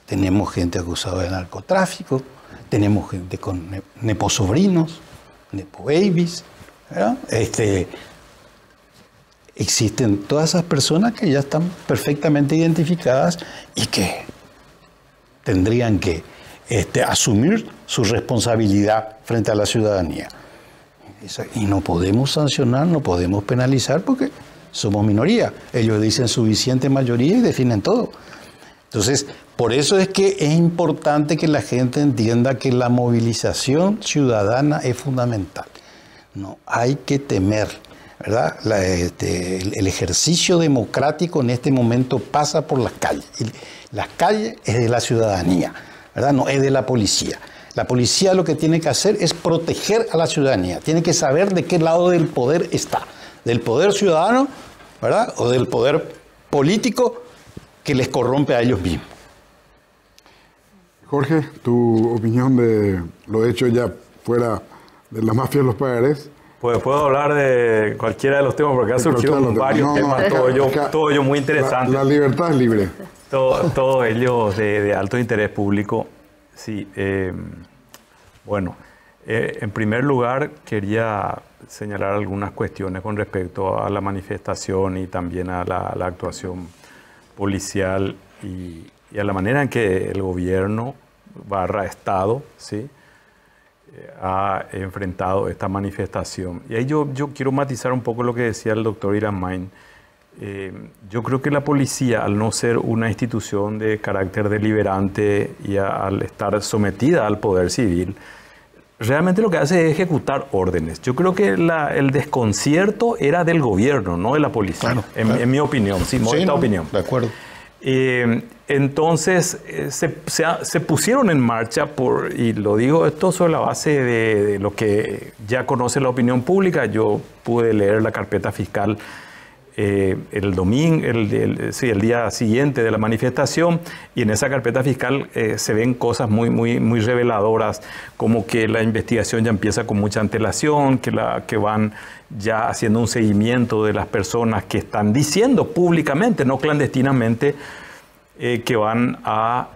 Speaker 4: Tenemos gente acusada de narcotráfico, tenemos gente con neposobrinos, nepobabies, ¿verdad? Existen todas esas personas que ya están perfectamente identificadas y que tendrían que asumir su responsabilidad frente a la ciudadanía. Y no podemos sancionar, no podemos penalizar porque somos minoría. Ellos dicen suficiente mayoría y definen todo. Entonces, por eso es que es importante que la gente entienda que la movilización ciudadana es fundamental. No hay que temer, ¿verdad? El ejercicio democrático en este momento pasa por las calles. Y las calles es de la ciudadanía, ¿verdad? No es de la policía. La policía lo que tiene que hacer es proteger a la ciudadanía. Tiene que saber de qué lado del poder está. Del poder ciudadano, ¿verdad? O del poder político que les corrompe a ellos mismos.
Speaker 2: Jorge, tu opinión de lo hecho ya fuera de la mafia de los pagarés.
Speaker 5: Pues puedo hablar de cualquiera de los temas porque han surgido varios temas, todo ello muy interesante.
Speaker 2: La libertad es libre.
Speaker 5: Todos ellos de alto interés público. Sí, bueno, en primer lugar quería señalar algunas cuestiones con respecto a la manifestación y también a la actuación policial y a la manera en que el gobierno /Estado, ¿sí?, ha enfrentado esta manifestación. Y ahí yo quiero matizar un poco lo que decía el doctor Irán. Yo creo que la policía, al no ser una institución de carácter deliberante y al estar sometida al poder civil, realmente lo que hace es ejecutar órdenes. Yo creo que el desconcierto era del gobierno, no de la policía,
Speaker 4: claro.
Speaker 5: En mi opinión, modesta opinión.
Speaker 4: De acuerdo.
Speaker 5: Entonces se pusieron en marcha, y lo digo esto sobre la base de lo que ya conoce la opinión pública. Yo pude leer la carpeta fiscal el domingo, el día siguiente de la manifestación, y en esa carpeta fiscal se ven cosas muy reveladoras, como que la investigación ya empieza con mucha antelación, que van ya haciendo un seguimiento de las personas que están diciendo públicamente, no clandestinamente, que van a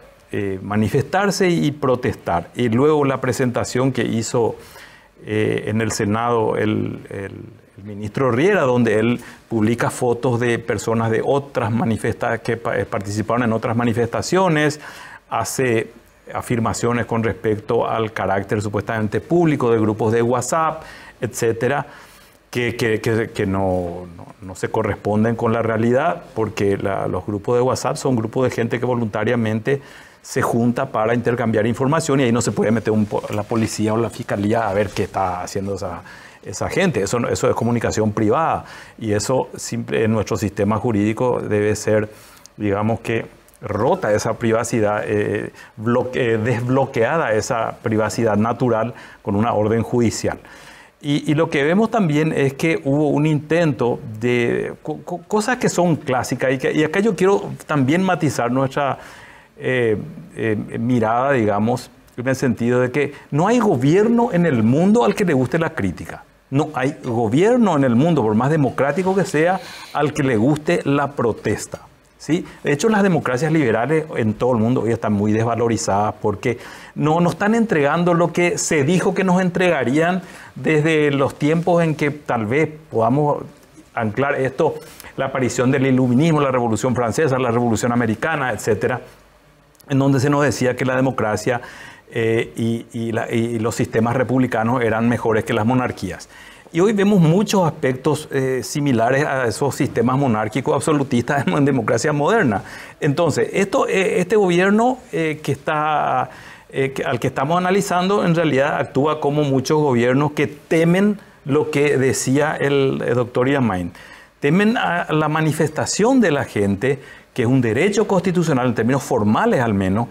Speaker 5: manifestarse y protestar. Y luego la presentación que hizo en el Senado el ministro Riera, donde él publica fotos de personas de otras que participaron en otras manifestaciones, hace afirmaciones con respecto al carácter supuestamente público de grupos de WhatsApp, etcétera, que no se corresponden con la realidad, porque los grupos de WhatsApp son grupos de gente que voluntariamente se junta para intercambiar información, y ahí no se puede meter la policía o la fiscalía a ver qué está haciendo esa gente. Eso es comunicación privada, y eso en nuestro sistema jurídico debe ser, digamos que, rota esa privacidad, desbloqueada esa privacidad natural con una orden judicial. Y lo que vemos también es que hubo un intento de cosas que son clásicas, y acá yo quiero también matizar nuestra mirada, digamos, en el sentido de que no hay gobierno en el mundo al que le guste la crítica. No hay gobierno en el mundo, por más democrático que sea, al que le guste la protesta, ¿sí? De hecho, las democracias liberales en todo el mundo hoy están muy desvalorizadas porque no nos están entregando lo que se dijo que nos entregarían desde los tiempos en que tal vez podamos anclar esto, la aparición del iluminismo, la Revolución Francesa, la Revolución Americana, etcétera, en donde se nos decía que la democracia y los sistemas republicanos eran mejores que las monarquías. Y hoy vemos muchos aspectos similares a esos sistemas monárquicos absolutistas en democracia moderna. Entonces, este gobierno al que estamos analizando, en realidad actúa como muchos gobiernos que temen lo que decía el doctor Irán. Temen a la manifestación de la gente, que es un derecho constitucional en términos formales al menos,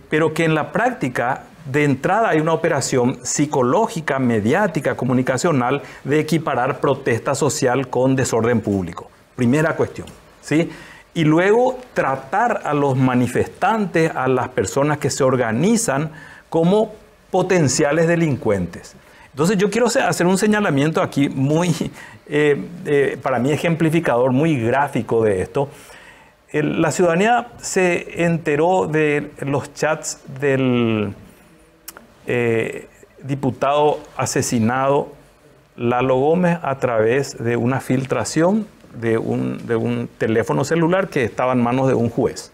Speaker 5: pero que en la práctica de entrada hay una operación psicológica, mediática, comunicacional de equiparar protesta social con desorden público. Primera cuestión, ¿sí? Y luego tratar a los manifestantes, a las personas que se organizan, como potenciales delincuentes. Entonces yo quiero hacer un señalamiento aquí muy, para mí ejemplificador, muy gráfico de esto. La ciudadanía se enteró de los chats del diputado asesinado Lalo Gómez a través de una filtración de un teléfono celular que estaba en manos de un juez.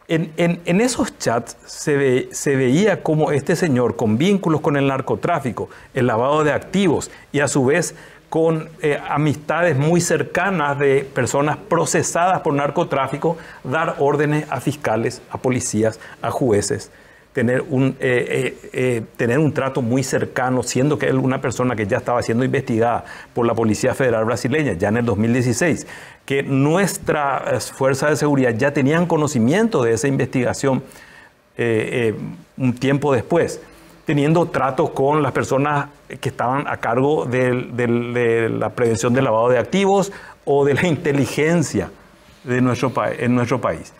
Speaker 5: En esos chats se veía cómo este señor, con vínculos con el narcotráfico, el lavado de activos y a su vez con amistades muy cercanas de personas procesadas por narcotráfico, dar órdenes a fiscales, a policías, a jueces, tener un trato muy cercano, siendo que él una persona que ya estaba siendo investigada por la Policía Federal Brasileña ya en el 2016, que nuestras fuerzas de seguridad ya tenían conocimiento de esa investigación un tiempo después, teniendo tratos con las personas que estaban a cargo de la prevención del lavado de activos o de la inteligencia en nuestro país.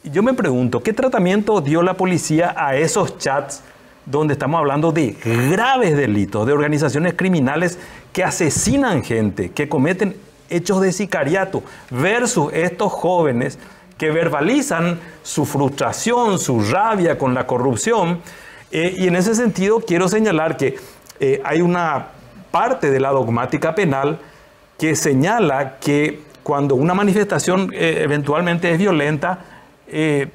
Speaker 5: Y yo me pregunto, ¿qué tratamiento dio la policía a esos chats donde estamos hablando de graves delitos, de organizaciones criminales que asesinan gente, que cometen hechos de sicariato, versus estos jóvenes que verbalizan su frustración, su rabia con la corrupción? Y en ese sentido quiero señalar que hay una parte de la dogmática penal que señala que cuando una manifestación eventualmente es violenta,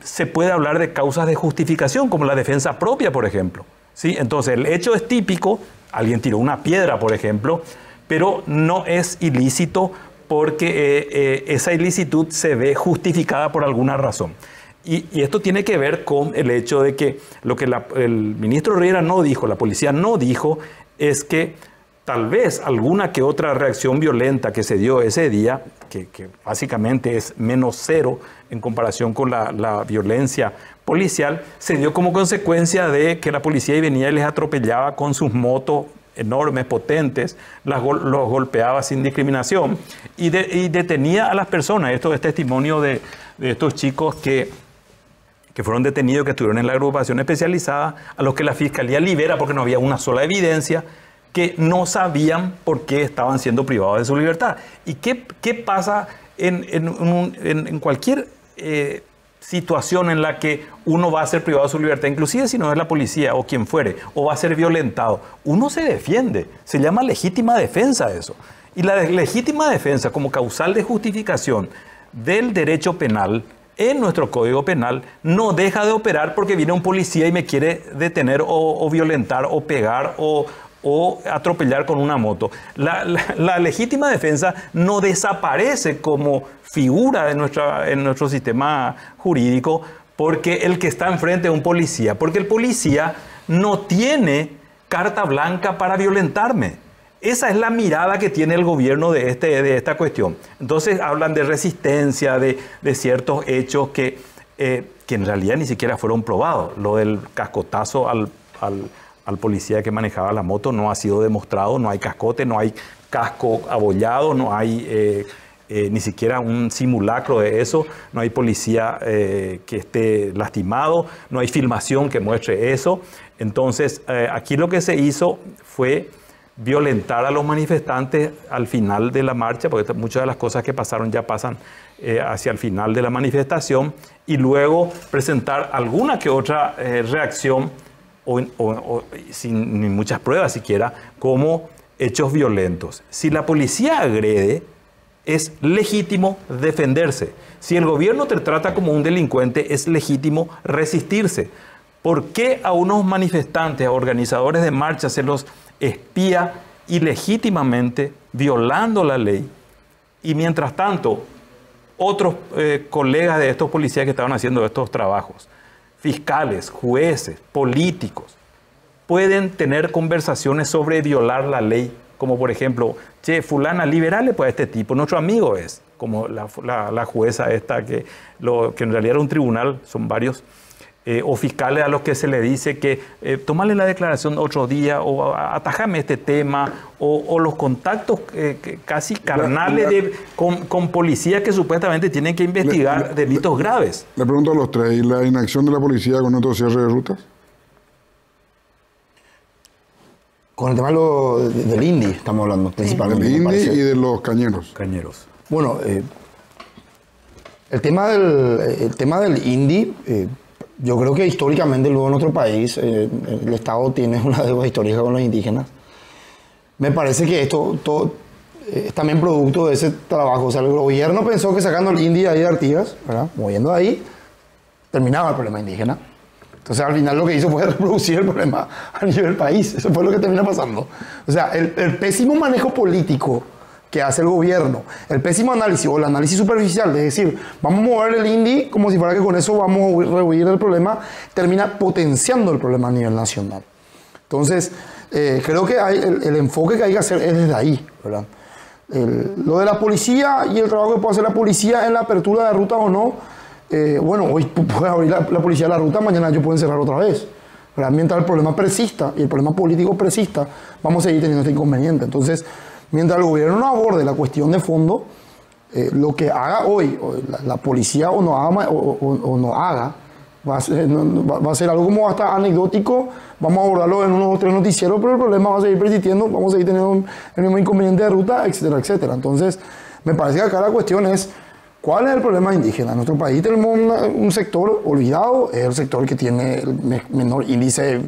Speaker 5: se puede hablar de causas de justificación, como la defensa propia, por ejemplo, ¿sí? Entonces, el hecho es típico, alguien tiró una piedra, por ejemplo, pero no es ilícito porque esa ilicitud se ve justificada por alguna razón. Y esto tiene que ver con el hecho de que lo que el ministro Riera no dijo, la policía no dijo, es que tal vez alguna que otra reacción violenta que se dio ese día, que básicamente es menos cero en comparación con la violencia policial, se dio como consecuencia de que la policía venía y les atropellaba con sus motos enormes, potentes, los golpeaba sin discriminación y detenía a las personas. Esto es testimonio de estos chicos que fueron detenidos, que estuvieron en la agrupación especializada, a los que la Fiscalía libera porque no había una sola evidencia, que no sabían por qué estaban siendo privados de su libertad. ¿Y qué pasa en cualquier situación en la que uno va a ser privado de su libertad, inclusive si no es la policía o quien fuere, o va a ser violentado? Uno se defiende, se llama legítima defensa eso. Y la legítima defensa como causal de justificación del derecho penal en nuestro Código Penal no deja de operar porque viene un policía y me quiere detener o violentar o pegar o atropellar con una moto. La legítima defensa no desaparece como figura en nuestro sistema jurídico porque el que está enfrente es un policía, porque el policía no tiene carta blanca para violentarme. Esa es la mirada que tiene el gobierno de esta cuestión. Entonces hablan de resistencia, de ciertos hechos que en realidad ni siquiera fueron probados. Lo del cascotazo al policía que manejaba la moto no ha sido demostrado, no hay cascote, no hay casco abollado, no hay ni siquiera un simulacro de eso, no hay policía que esté lastimado, no hay filmación que muestre eso. Entonces, aquí lo que se hizo fue violentar a los manifestantes al final de la marcha, porque muchas de las cosas que pasaron ya pasan hacia el final de la manifestación, y luego presentar alguna que otra reacción o sin muchas pruebas siquiera, como hechos violentos. Si la policía agrede, es legítimo defenderse. Si el gobierno te trata como un delincuente, es legítimo resistirse. ¿Por qué a unos manifestantes, a organizadores de marcha, se los espía ilegítimamente, violando la ley? Y mientras tanto, otros colegas de estos policías que estaban haciendo estos trabajos, fiscales, jueces, políticos, pueden tener conversaciones sobre violar la ley, como por ejemplo, che, fulana, liberale pues a este tipo, nuestro amigo es, como la jueza esta, que en realidad era un tribunal, son varios, o fiscales a los que se le dice que tomarle la declaración otro día, o atajame este tema, o los contactos casi carnales con policías que supuestamente tienen que investigar delitos graves.
Speaker 2: Le pregunto a los tres, ¿y la inacción de la policía con estos cierres de rutas?
Speaker 6: Con el tema del INDI estamos hablando principalmente.
Speaker 2: Del INDI y de los cañeros.
Speaker 6: Bueno, el tema del INDI, yo creo que históricamente luego en nuestro país el Estado tiene una deuda histórica con los indígenas. Me parece que esto todo, es también producto de ese trabajo. O sea, el gobierno pensó que sacando el INDI ahí de Artigas, ¿verdad?, moviendo ahí, terminaba el problema indígena. Entonces, al final lo que hizo fue reproducir el problema a nivel país. Eso fue lo que termina pasando. O sea, el pésimo manejo político que hace el gobierno, el pésimo análisis o el análisis superficial, de decir, vamos a mover el INDI como si fuera que con eso vamos a rehuir el problema, termina potenciando el problema a nivel nacional. Entonces, creo que el enfoque que hay que hacer es desde ahí, ¿verdad? Lo de la policía y el trabajo que puede hacer la policía en la apertura de ruta o no, bueno, hoy puede abrir la policía la ruta, mañana ellos pueden cerrar otra vez, ¿verdad? Mientras el problema persista y el problema político persista, vamos a seguir teniendo este inconveniente. Entonces, mientras el gobierno no aborde la cuestión de fondo, lo que haga hoy la policía o no haga, va a ser algo como hasta anecdótico. Vamos a abordarlo en unos 3 noticieros, pero el problema va a seguir persistiendo, vamos a seguir teniendo el mismo inconveniente de ruta, etcétera, etcétera. Entonces, me parece que acá la cuestión es, ¿cuál es el problema indígena? En nuestro país tenemos un sector olvidado, es el sector que tiene el menor índice,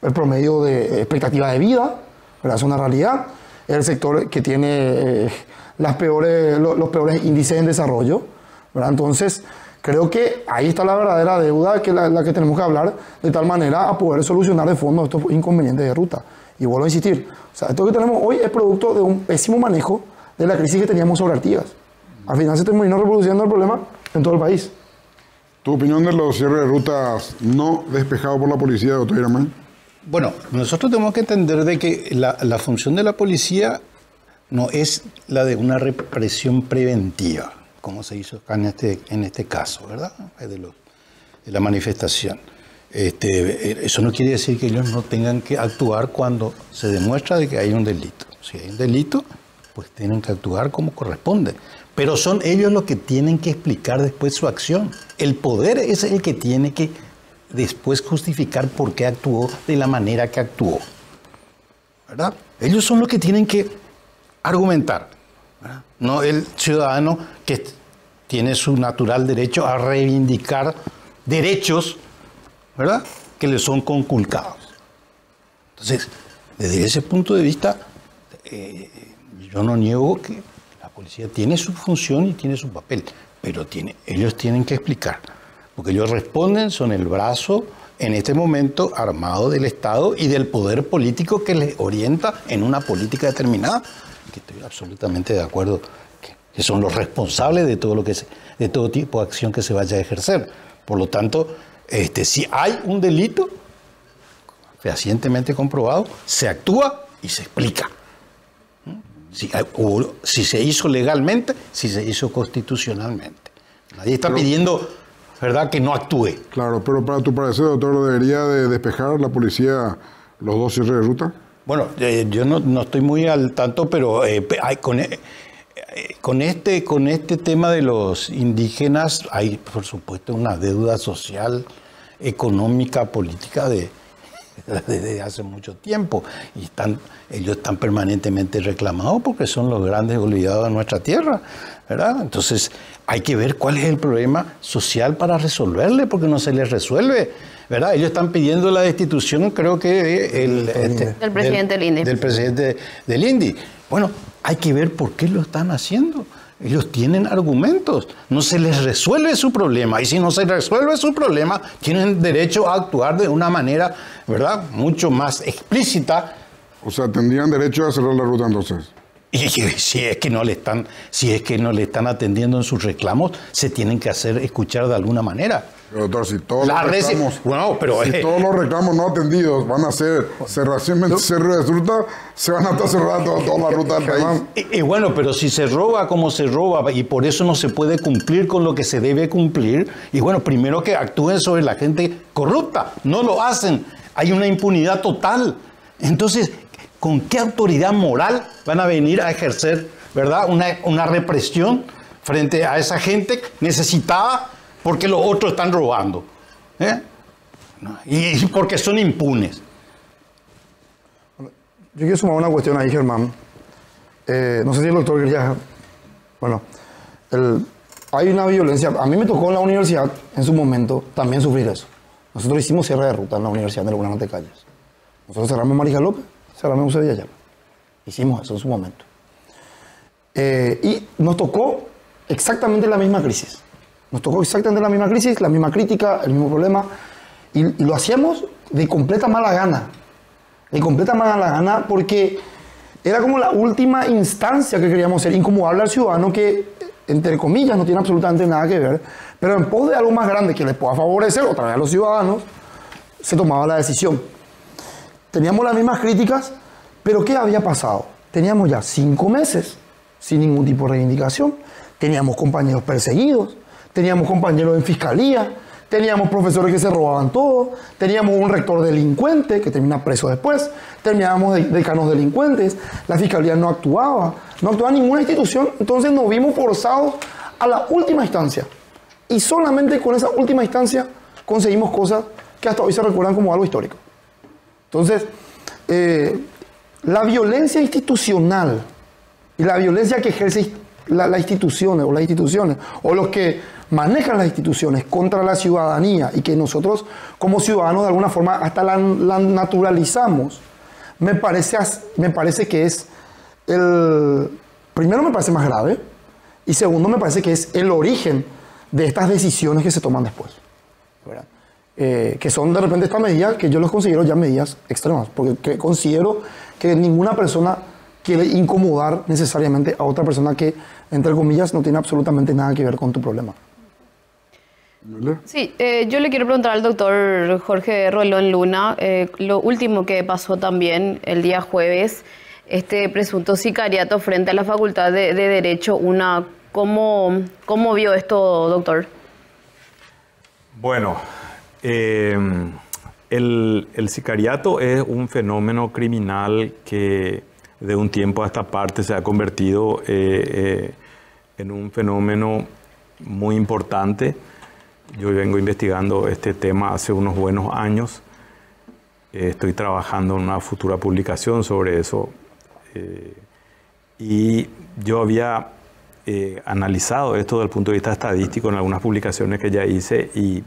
Speaker 6: el promedio de expectativa de vida, ¿verdad? Es una realidad. Es el sector que tiene los peores índices en desarrollo, ¿verdad? Entonces, creo que ahí está la verdadera deuda, que la que tenemos que hablar, de tal manera a poder solucionar de fondo estos inconvenientes de ruta. Y vuelvo a insistir, o sea, esto que tenemos hoy es producto de un pésimo manejo de la crisis que teníamos sobre Artigas. Al final se terminó reproduciendo el problema en todo el país.
Speaker 2: ¿Tu opinión de los cierres de rutas no despejados por la policía, doctor Iramay?
Speaker 4: Bueno, nosotros tenemos que entender de que la función de la policía no es la de una represión preventiva, como se hizo acá en este caso, ¿verdad? De la manifestación. Eso no quiere decir que ellos no tengan que actuar cuando se demuestra de que hay un delito. Si hay un delito, pues tienen que actuar como corresponde. Pero son ellos los que tienen que explicar después su acción. El poder es el que tiene que después justificar por qué actuó de la manera que actuó, ¿verdad? Ellos son los que tienen que argumentar, ¿verdad? No el ciudadano que tiene su natural derecho a reivindicar derechos, ¿verdad?, que le son conculcados. Entonces, desde ese punto de vista, yo no niego que la policía tiene su función y tiene su papel, pero ellos tienen que explicar. Porque ellos responden, son el brazo, en este momento, armado del Estado y del poder político que les orienta en una política determinada, que estoy absolutamente de acuerdo, que son los responsables de de todo tipo de acción que se vaya a ejercer. Por lo tanto, si hay un delito fehacientemente comprobado, se actúa y se explica. Si se hizo legalmente, si se hizo constitucionalmente. Nadie está pidiendo, ¿verdad?, que no actúe.
Speaker 2: Claro, pero para tu parecer, doctor, ¿debería de despejar la policía los 2 cierres de ruta?
Speaker 4: Bueno, yo no estoy muy al tanto, pero con este tema de los indígenas hay, por supuesto, una deuda social, económica, política desde hace mucho tiempo. Y ellos están permanentemente reclamados porque son los grandes olvidados de nuestra tierra, ¿verdad? Entonces, hay que ver cuál es el problema social para resolverle, porque no se les resuelve, ¿verdad? Ellos están pidiendo la destitución, creo que
Speaker 3: del presidente del INDI.
Speaker 4: Del presidente del INDI. Bueno, hay que ver por qué lo están haciendo. Ellos tienen argumentos, no se les resuelve su problema, y si no se resuelve su problema, tienen derecho a actuar de una manera, ¿verdad?, mucho más explícita.
Speaker 2: O sea, tendrían derecho a cerrar la ruta entonces.
Speaker 4: Y si es que no le están atendiendo en sus reclamos, se tienen que hacer escuchar de alguna manera.
Speaker 2: Pero, doctor, si todos todos los reclamos no atendidos van a ser cerración de ruta, se van a estar cerrando toda la ruta del país.
Speaker 4: Y bueno, pero si se roba como se roba y por eso no se puede cumplir con lo que se debe cumplir, y bueno, primero que actúen sobre la gente corrupta, no lo hacen, hay una impunidad total. Entonces, ¿con qué autoridad moral van a venir a ejercer, ¿verdad?, una represión frente a esa gente necesitada porque los otros están robando? Y porque son impunes.
Speaker 6: Yo quiero sumar una cuestión ahí, Germán. No sé si el doctor quería... Bueno, hay una violencia. A mí me tocó en la universidad, en su momento, también sufrir eso. Nosotros hicimos cierre de ruta en la Universidad de Laguna Calles. Nosotros cerramos Marija López, cerramos José Villayala. Hicimos eso en su momento. Y nos tocó exactamente la misma crisis. Nos tocó exactamente la misma crisis, la misma crítica, el mismo problema. Y lo hacíamos de completa mala gana. De completa mala gana porque era como la última instancia que queríamos hacer, incomodarle al ciudadano que, entre comillas, no tiene absolutamente nada que ver, pero en pos de algo más grande que les pueda favorecer otra vez a los ciudadanos, se tomaba la decisión. Teníamos las mismas críticas, pero ¿qué había pasado? Teníamos ya 5 meses sin ningún tipo de reivindicación, teníamos compañeros perseguidos, teníamos compañeros en fiscalía, teníamos profesores que se robaban todo, teníamos un rector delincuente que termina preso después, teníamos decanos delincuentes, la fiscalía no actuaba ninguna institución, entonces nos vimos forzados a la última instancia. Y solamente con esa última instancia conseguimos cosas que hasta hoy se recuerdan como algo histórico. Entonces, la violencia institucional y la violencia que ejerce las instituciones o los que manejan las instituciones contra la ciudadanía y que nosotros como ciudadanos de alguna forma hasta la naturalizamos, me parece que es primero me parece más grave y segundo me parece que es el origen de estas decisiones que se toman después, ¿verdad? Que son de repente estas medidas que yo los considero ya medidas extremas, porque considero que ninguna persona quiere incomodar necesariamente a otra persona que, entre comillas, no tiene absolutamente nada que ver con tu problema.
Speaker 3: Sí, yo le quiero preguntar al doctor Jorge Rolón Luna, lo último que pasó también el día jueves, este presunto sicariato frente a la Facultad de Derecho, ¿cómo vio esto, doctor?
Speaker 5: Bueno, el sicariato es un fenómeno criminal que de un tiempo a esta parte se ha convertido en un fenómeno muy importante. Yo vengo investigando este tema hace unos buenos años. Estoy trabajando en una futura publicación sobre eso. Y yo había analizado esto desde el punto de vista estadístico en algunas publicaciones que ya hice y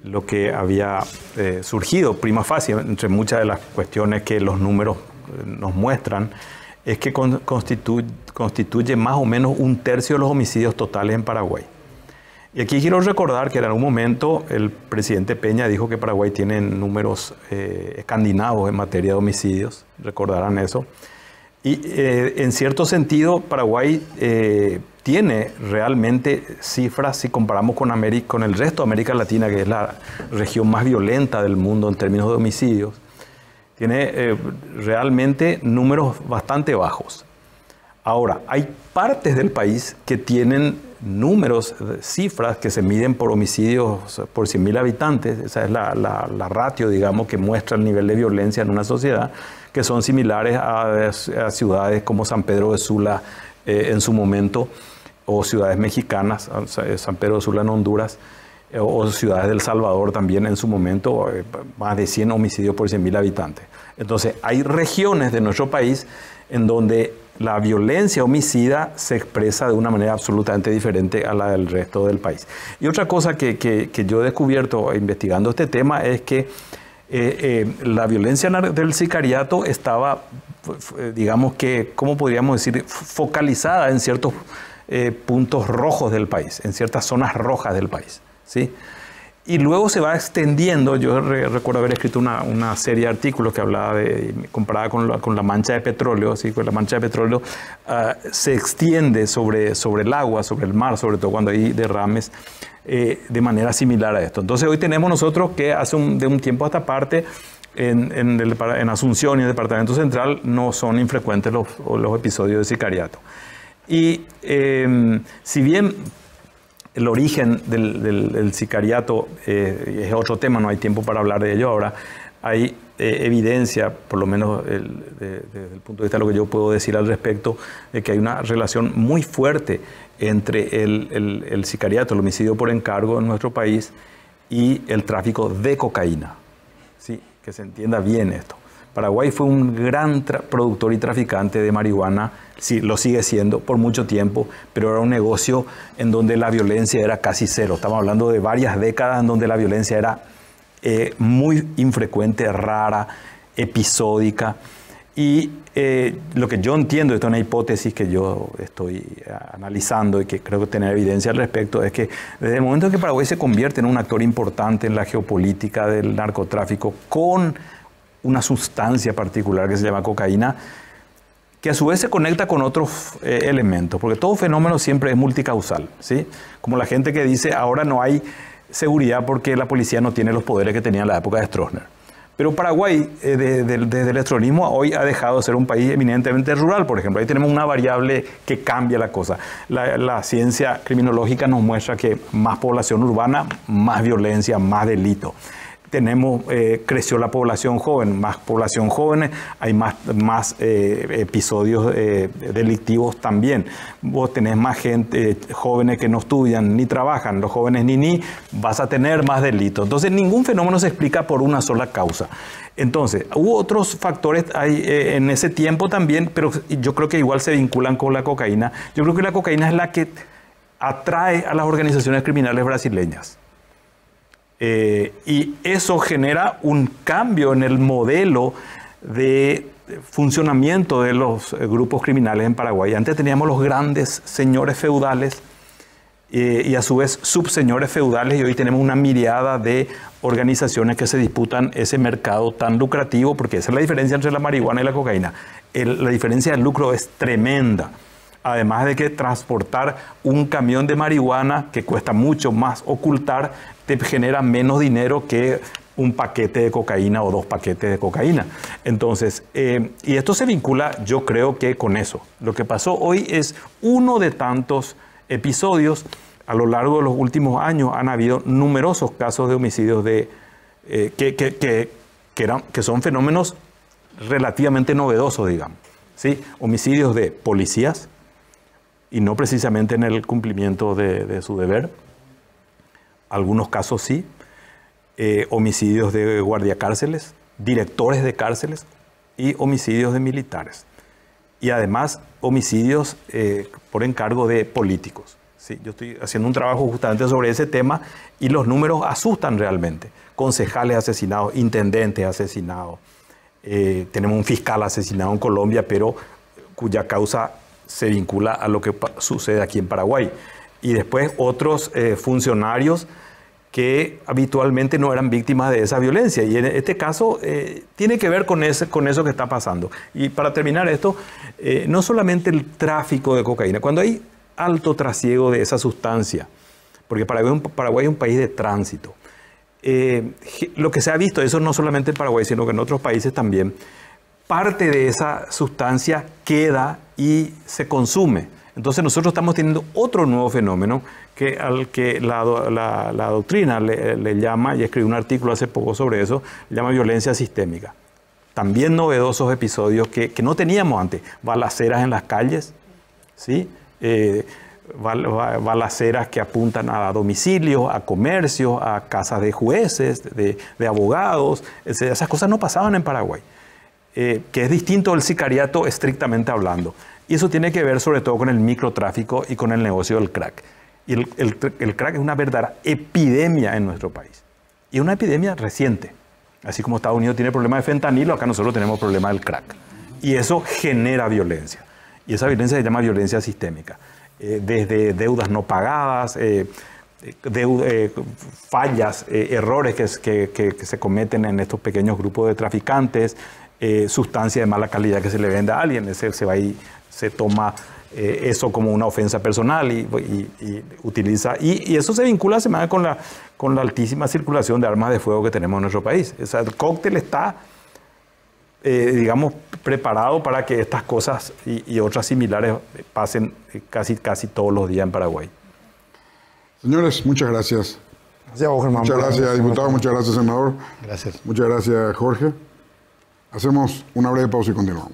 Speaker 5: lo que había surgido prima facie, entre muchas de las cuestiones que los números nos muestran, es que constituye más o menos 1/3 de los homicidios totales en Paraguay. Y aquí quiero recordar que en algún momento el presidente Peña dijo que Paraguay tiene números escandinavos en materia de homicidios, recordarán eso. Y en cierto sentido Paraguay tiene realmente cifras, si comparamos con el resto de América Latina, que es la región más violenta del mundo en términos de homicidios, tiene realmente números bastante bajos. Ahora, hay partes del país que tienen números, cifras que se miden por homicidios por 100.000 habitantes, esa es la ratio, digamos, que muestra el nivel de violencia en una sociedad, que son similares a ciudades como San Pedro de Sula en su momento, o ciudades mexicanas, San Pedro de Sula en Honduras, o ciudades del Salvador también en su momento, más de 100 homicidios por 100.000 habitantes. Entonces, hay regiones de nuestro país en donde la violencia homicida se expresa de una manera absolutamente diferente a la del resto del país. Y otra cosa que yo he descubierto investigando este tema es que la violencia del sicariato estaba, digamos que, ¿cómo podríamos decir?, focalizada en ciertos puntos rojos del país, en ciertas zonas rojas del país, ¿sí? Y luego se va extendiendo. Yo recuerdo haber escrito una serie de artículos que hablaba comparada con la mancha de petróleo, ¿sí? Con la mancha de petróleo se extiende sobre el agua, sobre el mar, sobre todo cuando hay derrames, de manera similar a esto. Entonces hoy tenemos nosotros que de un tiempo a esta parte, en Asunción y en el Departamento Central no son infrecuentes los episodios de sicariato. Y si bien el origen del sicariato es otro tema, no hay tiempo para hablar de ello ahora, hay evidencia, por lo menos desde el punto de vista de lo que yo puedo decir al respecto, de que hay una relación muy fuerte entre el sicariato, el homicidio por encargo en nuestro país, y el tráfico de cocaína. Sí, que se entienda bien esto. Paraguay fue un gran productor y traficante de marihuana, sí, lo sigue siendo por mucho tiempo, pero era un negocio en donde la violencia era casi cero. Estamos hablando de varias décadas en donde la violencia era muy infrecuente, rara, episódica. Y lo que yo entiendo, esto es una hipótesis que yo estoy analizando y que creo que tener evidencia al respecto, es que desde el momento en que Paraguay se convierte en un actor importante en la geopolítica del narcotráfico con una sustancia particular que se llama cocaína, que a su vez se conecta con otros elementos, porque todo fenómeno siempre es multicausal, ¿sí? Como la gente que dice ahora no hay seguridad porque la policía no tiene los poderes que tenía en la época de Stroessner. Pero Paraguay, desde el estronismo, hoy ha dejado de ser un país eminentemente rural, por ejemplo. Ahí tenemos una variable que cambia la cosa. La ciencia criminológica nos muestra que más población urbana, más violencia, más delito. Creció la población joven, más población joven, hay más episodios delictivos también. Vos tenés más gente, jóvenes que no estudian ni trabajan, los jóvenes ni, vas a tener más delitos. Entonces ningún fenómeno se explica por una sola causa. Entonces, hubo otros factores en ese tiempo también, pero yo creo que igual se vinculan con la cocaína. Yo creo que la cocaína es la que atrae a las organizaciones criminales brasileñas. Y eso genera un cambio en el modelo de funcionamiento de los grupos criminales en Paraguay. Antes teníamos los grandes señores feudales y a su vez subseñores feudales, y hoy tenemos una miriada de organizaciones que se disputan ese mercado tan lucrativo, porque esa es la diferencia entre la marihuana y la cocaína. La diferencia de lucro es tremenda. Además de que transportar un camión de marihuana, que cuesta mucho más ocultar, te genera menos dinero que un paquete de cocaína o 2 paquetes de cocaína. Entonces, y esto se vincula, yo creo que con eso. Lo que pasó hoy es uno de tantos episodios. A lo largo de los últimos años han habido numerosos casos de homicidios que son fenómenos relativamente novedosos, digamos. ¿Sí? Homicidios de policías, y no precisamente en el cumplimiento de su deber. Algunos casos sí. Homicidios de guardiacárceles, directores de cárceles y homicidios de militares. Y además homicidios por encargo de políticos. ¿Sí? Yo estoy haciendo un trabajo justamente sobre ese tema y los números asustan realmente. Concejales asesinados, intendentes asesinados. Tenemos un fiscal asesinado en Colombia, pero cuya causa se vincula a lo que sucede aquí en Paraguay. Y después otros funcionarios que habitualmente no eran víctimas de esa violencia. Y en este caso tiene que ver con eso que está pasando. Y para terminar esto, no solamente el tráfico de cocaína, cuando hay alto trasiego de esa sustancia, porque Paraguay es un país de tránsito, lo que se ha visto, eso no solamente en Paraguay, sino que en otros países también, parte de esa sustancia queda y se consume. Entonces nosotros estamos teniendo otro nuevo fenómeno al que la doctrina le llama, y escribí un artículo hace poco sobre eso, le llama violencia sistémica. También novedosos episodios que no teníamos antes. Balaceras en las calles, ¿sí? Balaceras que apuntan a domicilios, a comercios, a casas de jueces, de abogados. Esas cosas no pasaban en Paraguay. Que es distinto del sicariato estrictamente hablando. Y eso tiene que ver sobre todo con el microtráfico y con el negocio del crack. Y el crack es una verdadera epidemia en nuestro país. Y es una epidemia reciente. Así como Estados Unidos tiene problema de fentanilo, acá nosotros tenemos problema del crack. Y eso genera violencia. Y esa violencia se llama violencia sistémica. Desde deudas no pagadas, fallas, errores que se cometen en estos pequeños grupos de traficantes, sustancia de mala calidad que se le vende a alguien, se va y se toma eso como una ofensa personal y utiliza, y eso se vincula con la altísima circulación de armas de fuego que tenemos en nuestro país. O sea, el cóctel está, digamos, preparado para que estas cosas y otras similares pasen casi todos los días en Paraguay.
Speaker 2: Señores, muchas gracias.
Speaker 6: Gracias a vos, Germán.
Speaker 2: Muchas gracias, diputado. Muchas gracias, senador.
Speaker 4: Gracias.
Speaker 2: Muchas gracias, Jorge. Hacemos una breve pausa y continuamos.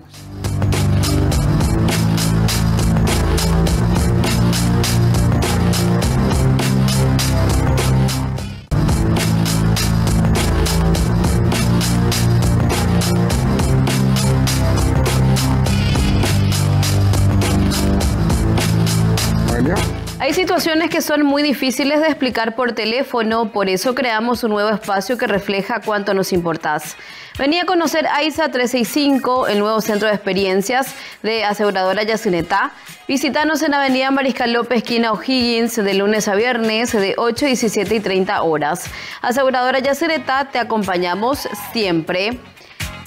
Speaker 3: situaciones que son muy difíciles de explicar por teléfono, por eso creamos un nuevo espacio que refleja cuánto nos importás. Vení a conocer AISA 365, el nuevo centro de experiencias de aseguradora Yacyretá. Visítanos en Avenida Mariscal López, esquina O'Higgins, de lunes a viernes, de 8, 17 y 30 horas. Aseguradora Yacyretá, te acompañamos siempre.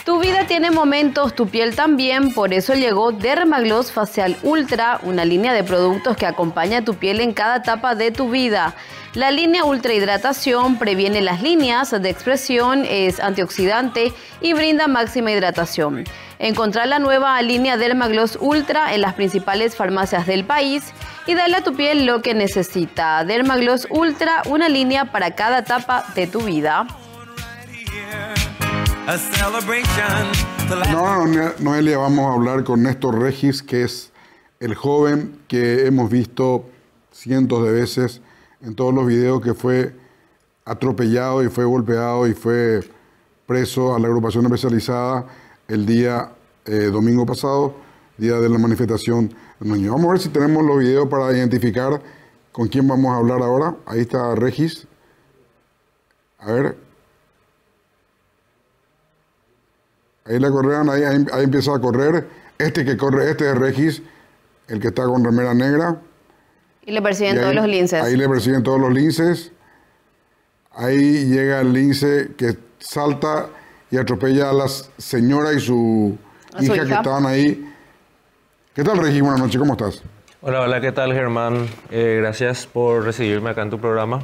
Speaker 3: Tu vida tiene momentos, tu piel también, por eso llegó Dermagloss Facial Ultra, una línea de productos que acompaña a tu piel en cada etapa de tu vida. La línea Ultra Hidratación previene las líneas de expresión, es antioxidante y brinda máxima hidratación. Encontrá la nueva línea Dermagloss Ultra en las principales farmacias del país y dale a tu piel lo que necesita. Dermagloss Ultra, una línea para cada etapa de tu vida.
Speaker 2: No, Noelia, vamos a hablar con Néstor Regis, que es el joven que hemos visto cientos de veces en todos los videos, que fue atropellado y fue golpeado y fue preso a la agrupación especializada el día domingo pasado, día de la manifestación del niño. Vamos a ver si tenemos los videos para identificar con quién vamos a hablar ahora. Ahí está Regis. A ver. Ahí la correan, ahí empieza a correr. Este que corre, este es Regis, el que está con remera negra.
Speaker 3: Y le persiguen todos los linces.
Speaker 2: Ahí le persiguen todos los linces. Ahí llega el lince que salta y atropella a la señora y su hija que estaban ahí. ¿Qué tal, Regis? Buenas noches, ¿cómo estás?
Speaker 7: Hola, hola, ¿qué tal, Germán? Gracias por recibirme acá en tu programa.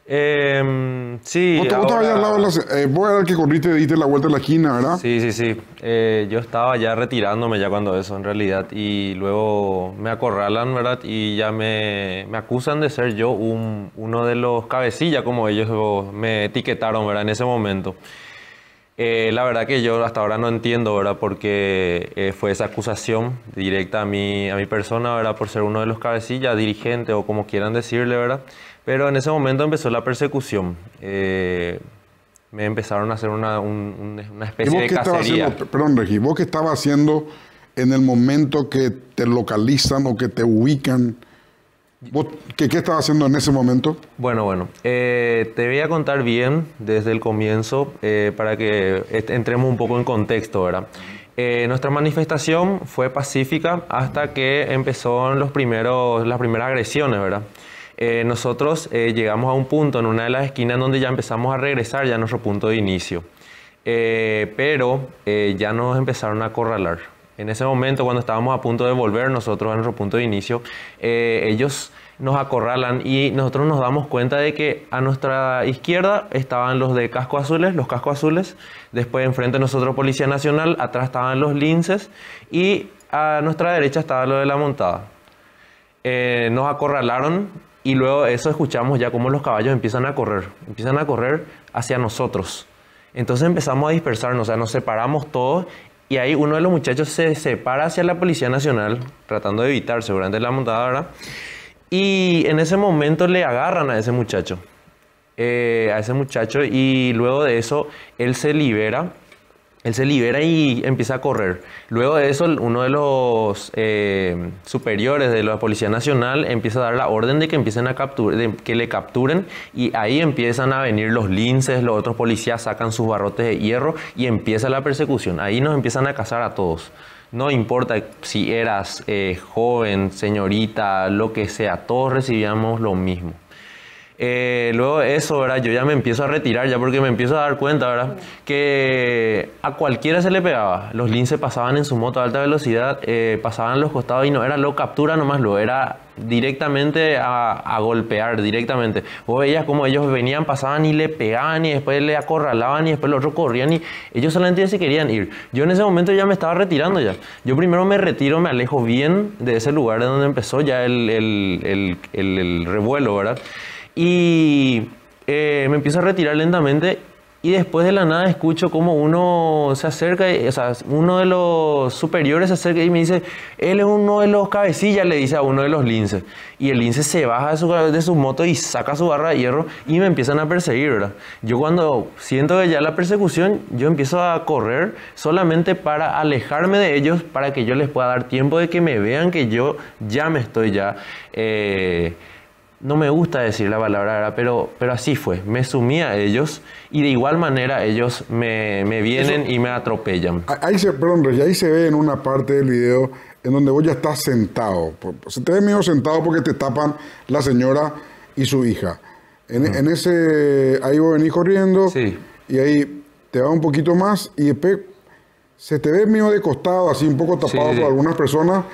Speaker 7: Sí,
Speaker 2: vos estabas allá al lado vos era el que corriste y diste la vuelta a la esquina, ¿verdad?
Speaker 7: Sí. Yo estaba ya retirándome ya cuando eso, en realidad, y luego me acorralan, ¿verdad? Y ya me acusan de ser yo uno de los cabecillas, como ellos me etiquetaron, ¿verdad? En ese momento. La verdad que yo hasta ahora no entiendo, ¿verdad? Porque fue esa acusación directa a mi persona, ¿verdad? Por ser uno de los cabecillas, dirigente o como quieran decirle, ¿verdad? Pero en ese momento empezó la persecución. Me empezaron a hacer una especie de cacería.
Speaker 2: Perdón, Regis, ¿vos qué estabas haciendo en el momento que te localizan o que te ubican? ¿Qué estabas haciendo en ese momento?
Speaker 7: Bueno, te voy a contar bien desde el comienzo para que entremos un poco en contexto, ¿verdad? Nuestra manifestación fue pacífica hasta que empezaron las primeras agresiones, ¿verdad? Nosotros llegamos a un punto en una de las esquinas donde ya empezamos a regresar ya a nuestro punto de inicio, pero ya nos empezaron a acorralar. En ese momento, cuando estábamos a punto de volver nosotros a nuestro punto de inicio, ellos nos acorralan y nosotros nos damos cuenta de que a nuestra izquierda estaban los de casco azules, los cascos azules, después enfrente de nosotros Policía Nacional, atrás estaban los linces y a nuestra derecha estaba lo de la montada. Nos acorralaron y luego de eso escuchamos ya cómo los caballos empiezan a correr hacia nosotros. Entonces empezamos a dispersarnos, o sea, nos separamos todos. Y ahí uno de los muchachos se separa hacia la Policía Nacional, tratando de evitar seguramente la montada, ¿verdad? Y en ese momento le agarran a ese muchacho. Y luego de eso él se libera y empieza a correr. Luego de eso uno de los superiores de la Policía Nacional empieza a dar la orden de que empiecen a que le capturen y ahí empiezan a venir los linces, los otros policías sacan sus barrotes de hierro y empieza la persecución. Ahí nos empiezan a cazar a todos. No importa si eras joven, señorita, lo que sea, todos recibíamos lo mismo. Luego de eso, ¿verdad? Yo ya me empiezo a retirar ya porque me empiezo a dar cuenta, ¿verdad? Que a cualquiera se le pegaba. Los linces pasaban en su moto a alta velocidad, pasaban a los costados y no era lo captura nomás, lo era directamente a golpear, directamente. Vos veías como ellos venían, pasaban y le pegaban y después le acorralaban y después los otros corrían y ellos solamente se querían ir. Yo en ese momento ya me estaba retirando ya. Yo primero me retiro, me alejo bien de ese lugar de donde empezó ya el revuelo, ¿verdad? Y me empiezo a retirar lentamente y después de la nada escucho como uno se acerca, o sea, uno de los superiores se acerca y me dice, él es uno de los cabecillas, le dice a uno de los linces. Y el lince se baja de su moto y saca su barra de hierro y me empiezan a perseguir, ¿verdad? Yo cuando siento que ya la persecución, yo empiezo a correr solamente para alejarme de ellos, para que yo les pueda dar tiempo de que me vean que yo ya me estoy no me gusta decir la palabra, ¿verdad? Pero así fue. Me sumí a ellos y de igual manera ellos me vienen y me atropellan.
Speaker 2: Ahí se ve en una parte del video en donde vos ya estás sentado. Se te ve medio sentado porque te tapan la señora y su hija. En ese, ahí vos venís corriendo,
Speaker 7: Sí.
Speaker 2: y ahí te va un poquito más y después se te ve medio de costado, así un poco tapado
Speaker 7: Sí.
Speaker 2: por algunas personas,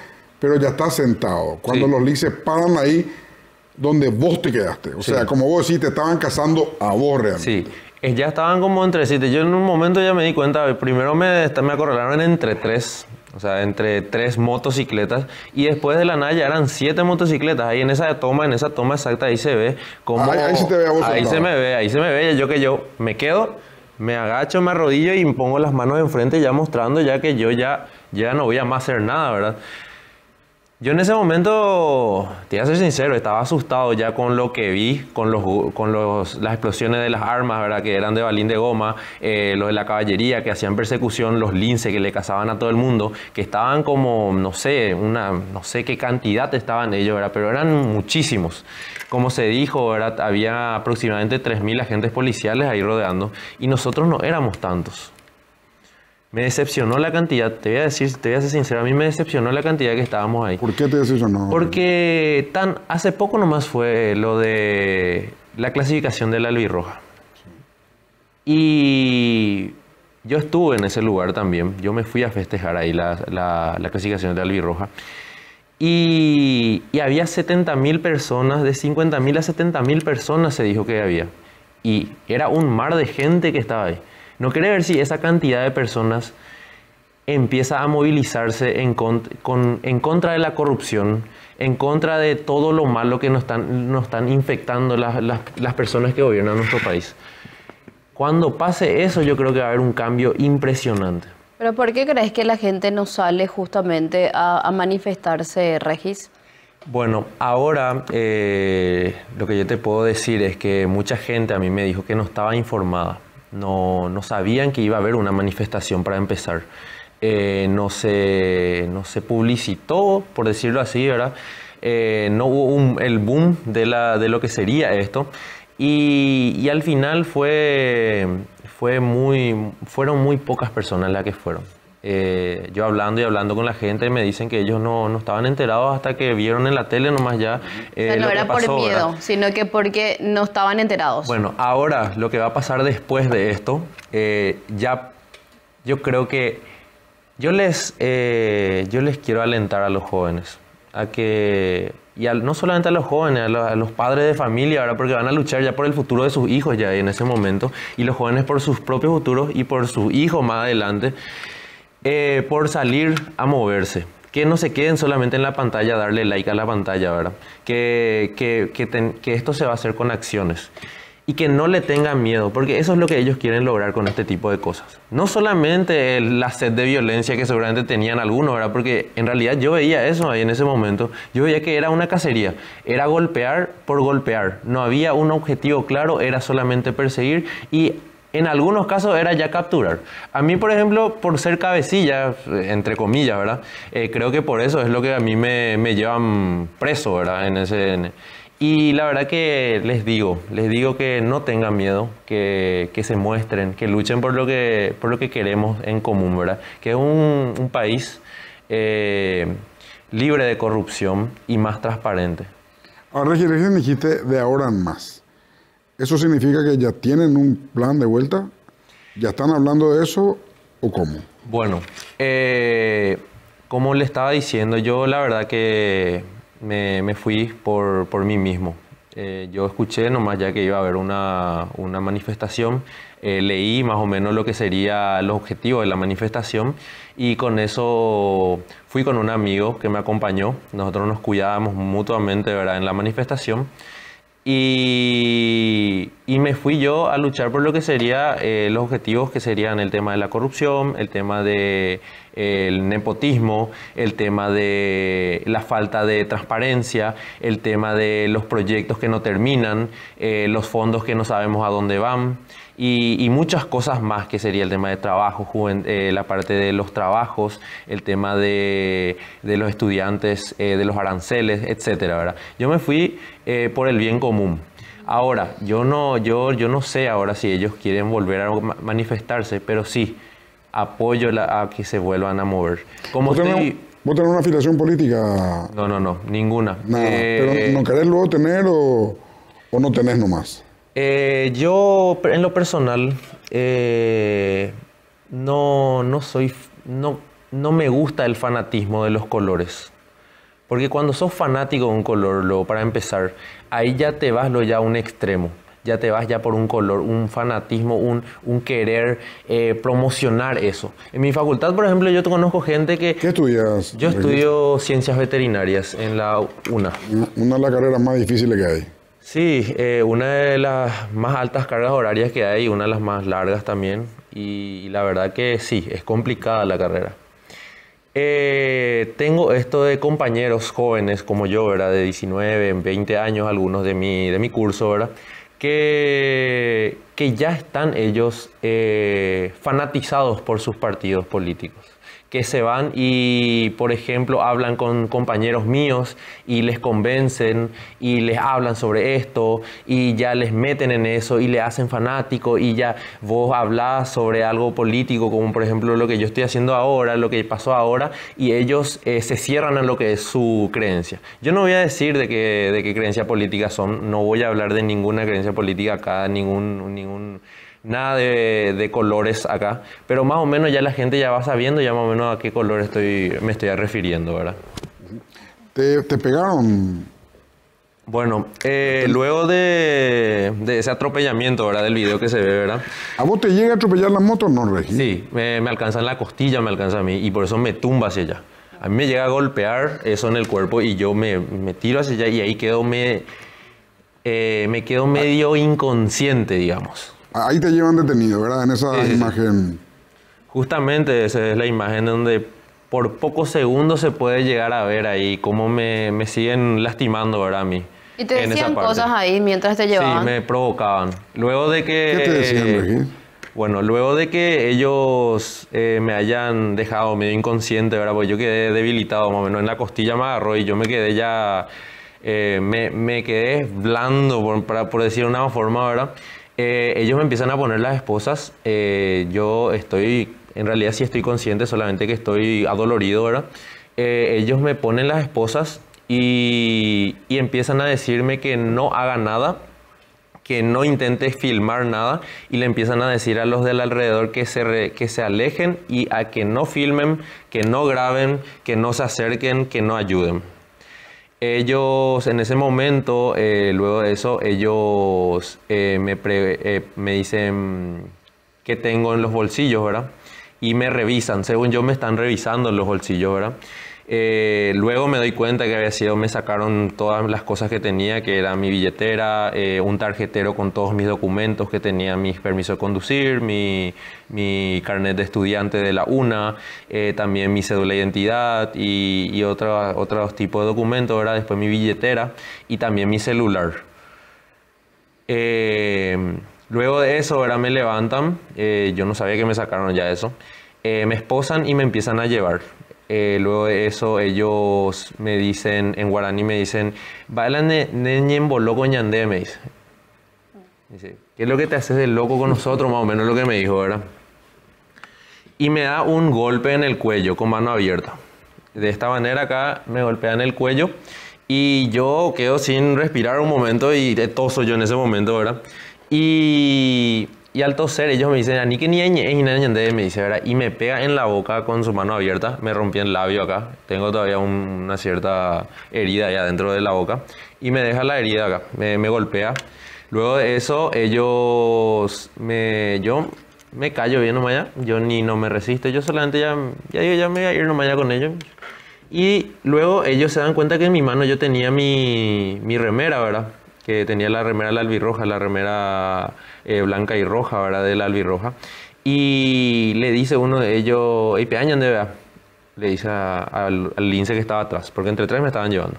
Speaker 2: pero ya estás sentado. Cuando
Speaker 7: Sí.
Speaker 2: los lices paran ahí donde vos te quedaste. O
Speaker 7: Sí.
Speaker 2: sea, como vos decís, te estaban cazando a vos realmente.
Speaker 7: Sí, ya estaban como entre siete. Yo en un momento ya me di cuenta, primero me acorralaron entre tres, o sea, entre tres motocicletas, y después de la nada ya eran 7 motocicletas. Ahí en esa toma exacta, ahí se ve como...
Speaker 2: Ahí se te ve a vos
Speaker 7: Ahí
Speaker 2: sentado.
Speaker 7: ahí se me ve, yo me quedo, me agacho, me arrodillo y pongo las manos enfrente ya mostrando ya que yo ya no voy a más hacer nada, ¿verdad? Yo en ese momento, te voy a ser sincero, estaba asustado ya con lo que vi, con las explosiones de las armas, ¿verdad? Que eran de balín de goma, los de la caballería que hacían persecución, los linces que le cazaban a todo el mundo, que estaban como, no sé qué cantidad estaban ellos, ¿verdad? Pero eran muchísimos. Como se dijo, ¿verdad? Había aproximadamente 3.000 agentes policiales ahí rodeando y nosotros no éramos tantos. Me decepcionó la cantidad, te voy a ser sincero, a mí me decepcionó la cantidad que estábamos ahí.
Speaker 2: ¿Por qué te decepcionó?
Speaker 7: Porque hace poco nomás fue lo de la clasificación de la albirroja. Y yo estuve en ese lugar también, yo me fui a festejar ahí la clasificación de la albirroja. Y había 70.000 personas, de 50.000 a 70.000 personas se dijo que había. Y era un mar de gente que estaba ahí. No quiere ver si esa cantidad de personas empieza a movilizarse en contra de la corrupción, en contra de todo lo malo que nos están infectando las personas que gobiernan nuestro país. Cuando pase eso, yo creo que va a haber un cambio impresionante.
Speaker 3: ¿Pero por qué crees que la gente no sale justamente a manifestarse, Regis?
Speaker 7: Bueno, ahora lo que yo te puedo decir es que mucha gente a mí me dijo que no estaba informada. No sabían que iba a haber una manifestación para empezar. No se publicitó, por decirlo así, ¿verdad? No hubo el boom de lo que sería esto. Y al final fueron muy pocas personas las que fueron. Yo hablando con la gente me dicen que ellos no estaban enterados hasta que vieron en la tele nomás ya
Speaker 3: O sea, no
Speaker 7: lo que
Speaker 3: era
Speaker 7: pasó,
Speaker 3: por miedo,
Speaker 7: ¿verdad?
Speaker 3: sino que porque no estaban enterados.
Speaker 7: Bueno, ahora lo que va a pasar después de esto, yo creo que yo les quiero alentar a los jóvenes a que, no solamente a los jóvenes, a los padres de familia, ¿verdad? Porque van a luchar ya por el futuro de sus hijos ya en ese momento, y los jóvenes por sus propios futuros y por sus hijos más adelante, por salir a moverse. Que no se queden solamente en la pantalla, darle like a la pantalla, ¿verdad? Que esto se va a hacer con acciones. Y que no le tengan miedo, porque eso es lo que ellos quieren lograr con este tipo de cosas. No solamente la sed de violencia que seguramente tenían algunos, ¿verdad? Porque en realidad yo veía eso ahí en ese momento. Yo veía que era una cacería. Era golpear por golpear. No había un objetivo claro, era solamente perseguir y en algunos casos era ya capturar. A mí, por ejemplo, por ser cabecilla, entre comillas, ¿verdad? Creo que por eso es lo que a mí me llevan preso, ¿verdad? Y la verdad que les digo que no tengan miedo, que se muestren, que luchen por lo que queremos en común, ¿verdad? Que es un país libre de corrupción y más transparente.
Speaker 2: Ahora, recién dijiste de ahora en más. ¿Eso significa que ya tienen un plan de vuelta? ¿Ya están hablando de eso o cómo?
Speaker 7: Bueno, como le estaba diciendo, yo la verdad que me fui por mí mismo. Yo escuché nomás ya que iba a haber una manifestación, leí más o menos lo que serían los objetivos de la manifestación y con eso fui con un amigo que me acompañó. Nosotros nos cuidábamos mutuamente, ¿verdad? En la manifestación. Y me fui yo a luchar por lo que serían los objetivos que serían el tema de la corrupción, el tema del nepotismo, el tema de la falta de transparencia, el tema de los proyectos que no terminan, los fondos que no sabemos a dónde van. y muchas cosas más, que sería el tema de trabajo, la parte de los trabajos, el tema de los estudiantes, de los aranceles, etcétera, ¿verdad? Yo me fui por el bien común. Ahora, yo no sé ahora si ellos quieren volver a manifestarse, pero sí, apoyo a que se vuelvan a mover.
Speaker 2: ¿Vos tenés una afiliación política?
Speaker 7: No, ninguna.
Speaker 2: Nada, pero ¿no querés luego tener o no tenés nomás?
Speaker 7: Yo, en lo personal, no me gusta el fanatismo de los colores. Porque cuando sos fanático de un color, luego, para empezar, ahí ya te vas ya a un extremo. Ya te vas ya por un color, un fanatismo, un querer promocionar eso. En mi facultad, por ejemplo, yo conozco gente que...
Speaker 2: ¿Qué estudias?
Speaker 7: Yo estudio ciencias veterinarias en la UNA.
Speaker 2: Una de las carreras más difíciles que hay.
Speaker 7: Sí, una de las más altas cargas horarias que hay, una de las más largas también. Y la verdad que sí, es complicada la carrera. Tengo esto de compañeros jóvenes como yo, ¿verdad? De 19, 20 años, algunos de mi curso, ¿verdad? Que ya están ellos fanatizados por sus partidos políticos, que se van y, por ejemplo, hablan con compañeros míos y les convencen y les hablan sobre esto y ya les meten en eso y le hacen fanático, y ya vos hablás sobre algo político, como por ejemplo lo que yo estoy haciendo ahora, lo que pasó ahora, y ellos se cierran en lo que es su creencia. Yo no voy a decir de qué creencia política son, no voy a hablar de ninguna creencia política acá, nada de colores acá, pero más o menos ya la gente ya va sabiendo ya más o menos a qué color me estoy refiriendo, ¿verdad?
Speaker 2: ¿Te pegaron?
Speaker 7: Bueno, luego de ese atropellamiento, ¿verdad? Del video que se ve, ¿verdad?
Speaker 2: ¿A vos te llega a atropellar la moto o no, Regi?
Speaker 7: Sí, me alcanza en la costilla, me alcanza a mí, y por eso me tumba hacia allá. A mí me llega a golpear eso en el cuerpo y yo me tiro hacia allá y ahí me quedo medio inconsciente, digamos.
Speaker 2: Ahí te llevan detenido, ¿verdad? En esa imagen.
Speaker 7: Justamente esa es la imagen donde por pocos segundos se puede llegar a ver ahí cómo me siguen lastimando, ¿verdad? A mí.
Speaker 3: ¿Y te decían cosas ahí mientras te llevaban?
Speaker 7: Sí, me provocaban. Luego de que...
Speaker 2: ¿Qué te decían, Regi?
Speaker 7: Bueno, luego de que ellos me hayan dejado medio inconsciente, ¿verdad? Pues yo quedé debilitado, más o menos en la costilla me agarró y yo me quedé ya... me quedé blando, por decir de una forma, ¿verdad? Ellos me empiezan a poner las esposas. Yo en realidad sí estoy consciente, solamente que estoy adolorido, ¿verdad? Ellos me ponen las esposas y empiezan a decirme que no haga nada, que no intente filmar nada, y le empiezan a decir a los del alrededor que se alejen y a que no filmen, que no graben, que no se acerquen, que no ayuden. Ellos en ese momento, luego de eso, ellos me dicen qué tengo en los bolsillos, ¿verdad? Y me revisan, según yo me están revisando en los bolsillos, ¿verdad? Luego me doy cuenta que me sacaron todas las cosas que tenía, que era mi billetera, un tarjetero con todos mis documentos, que tenía mis permisos de conducir, mi carnet de estudiante de la UNA, también mi cédula de identidad y otros tipos de documentos, ¿verdad? Después mi billetera y también mi celular. Luego de eso, ¿verdad? Me levantan, yo no sabía que me sacaron ya eso, me esposan y me empiezan a llevar. Luego de eso ellos me dicen, en guaraní me dicen, baila neñembo loco ñandé, me dice. Dice, ¿qué es lo que te haces de loco con nosotros? Más o menos lo que me dijo, ¿verdad? Y me da un golpe en el cuello con mano abierta. De esta manera acá me golpean el cuello y yo quedo sin respirar un momento y toso yo en ese momento, ¿verdad? Y al toser ellos me dicen, Ani que ni me dice, ¿verdad? Y me pega en la boca con su mano abierta, me rompí el labio acá, tengo todavía una cierta herida allá dentro de la boca, y me deja la herida acá, me golpea. Luego de eso yo me callo bien nomás ya, yo no me resisto, yo solamente ya digo, ya me voy a ir nomás ya con ellos. Y luego ellos se dan cuenta que en mi mano yo tenía mi remera, ¿verdad? Que tenía la remera la albirroja, la remera blanca y roja, ¿verdad? De la albirroja. Y le dice uno de ellos, "Ey, peañan de vea", le dice al lince que estaba atrás, porque entre tres me estaban llevando.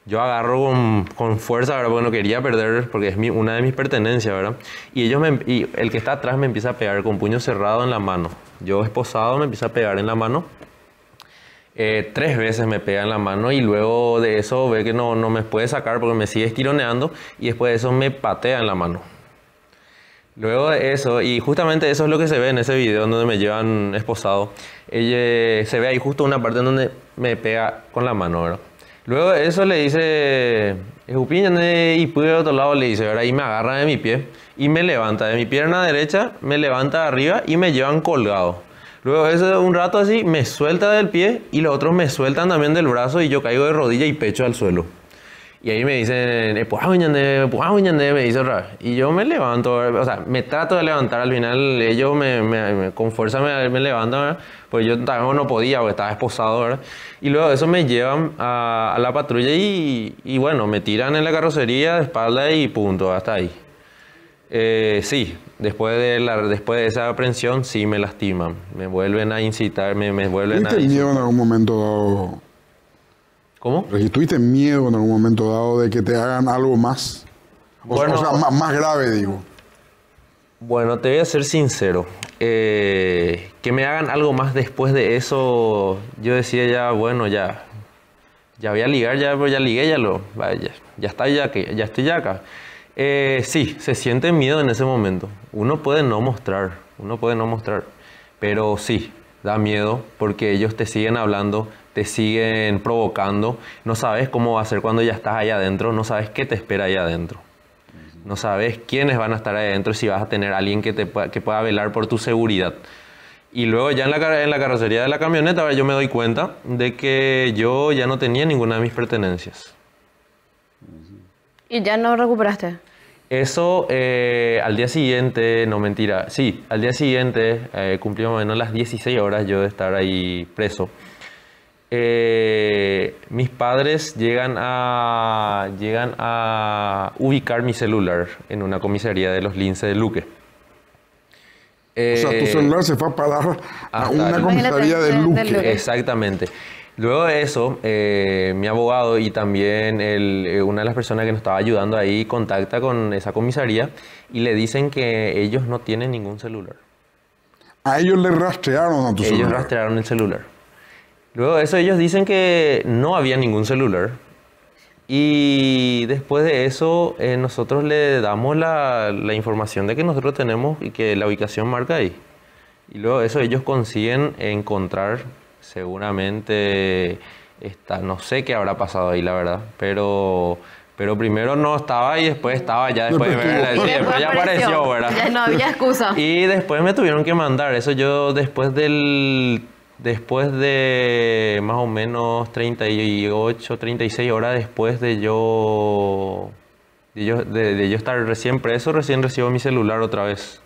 Speaker 7: Yo agarro con fuerza, ¿verdad? Porque no quería perder, porque es una de mis pertenencias, ¿verdad? Y y el que está atrás me empieza a pegar con puño cerrado en la mano. Yo esposado me empieza a pegar en la mano. 3 veces me pega en la mano y luego de eso ve que no me puede sacar porque me sigue estironeando y después de eso me patea en la mano. Luego de eso, y justamente eso es lo que se ve en ese video donde me llevan esposado. Se ve ahí justo una parte en donde me pega con la mano, ¿verdad? Luego de eso le dice, y pude de otro lado le dice, ¿verdad? Y me agarra de mi pie y me levanta de mi pierna derecha, me levanta de arriba y me llevan colgado. Luego de eso, un rato así, me suelta del pie y los otros me sueltan también del brazo y yo caigo de rodilla y pecho al suelo. Y ahí me dicen, me dice otra vez. Y yo me levanto, o sea, me trato de levantar. Al final ellos con fuerza me levantan, ¿verdad? Pues yo también no podía porque estaba esposado, ¿verdad? Y luego de eso me llevan a la patrulla y bueno, me tiran en la carrocería de espalda y punto, hasta ahí. Sí, después de esa aprehensión sí me lastiman. Me vuelven a incitar, me vuelven a...
Speaker 2: ¿Tuviste miedo en algún momento dado?
Speaker 7: ¿Cómo?
Speaker 2: ¿Tuviste miedo en algún momento dado de que te hagan algo más?
Speaker 7: Bueno,
Speaker 2: o sea, más grave, digo.
Speaker 7: Bueno, te voy a ser sincero. Que me hagan algo más después de eso, yo decía ya, bueno, ya voy a ligar, pues ya ligué, ya estoy acá. Sí, se siente miedo en ese momento. Uno puede no mostrar, pero sí, da miedo porque ellos te siguen hablando, te siguen provocando. No sabes cómo va a ser cuando ya estás allá adentro, no sabes qué te espera allá adentro. No sabes quiénes van a estar ahí adentro, si vas a tener a alguien que pueda velar por tu seguridad. Y luego ya en la carrocería de la camioneta yo me doy cuenta de que yo ya no tenía ninguna de mis pertenencias.
Speaker 3: ¿Y ya no recuperaste?
Speaker 7: Eso al día siguiente, no mentira, sí, al día siguiente cumplí más o menos las 16 horas yo de estar ahí preso. Mis padres llegan a ubicar mi celular en una comisaría de los Linces de Luque.
Speaker 2: O sea, tu celular se fue a parar a una comisaría de Luque.
Speaker 7: Exactamente. Luego de eso, mi abogado y también una de las personas que nos estaba ayudando ahí contacta con esa comisaría y le dicen que ellos no tienen ningún celular.
Speaker 2: A ellos le rastrearon a tu celular.
Speaker 7: Ellos rastrearon el celular. Luego de eso ellos dicen que no había ningún celular. Y después de eso nosotros le damos la información de que nosotros tenemos y que la ubicación marca ahí. Y luego de eso ellos consiguen encontrar seguramente, no sé qué habrá pasado ahí la verdad, pero primero no estaba y después estaba ya después de verla, sí, después ya apareció, ¿verdad?
Speaker 3: Ya no había excusa.
Speaker 7: Y después me tuvieron que mandar, eso yo después de más o menos 38, 36 horas después de yo estar recién preso, recién recibo mi celular otra vez.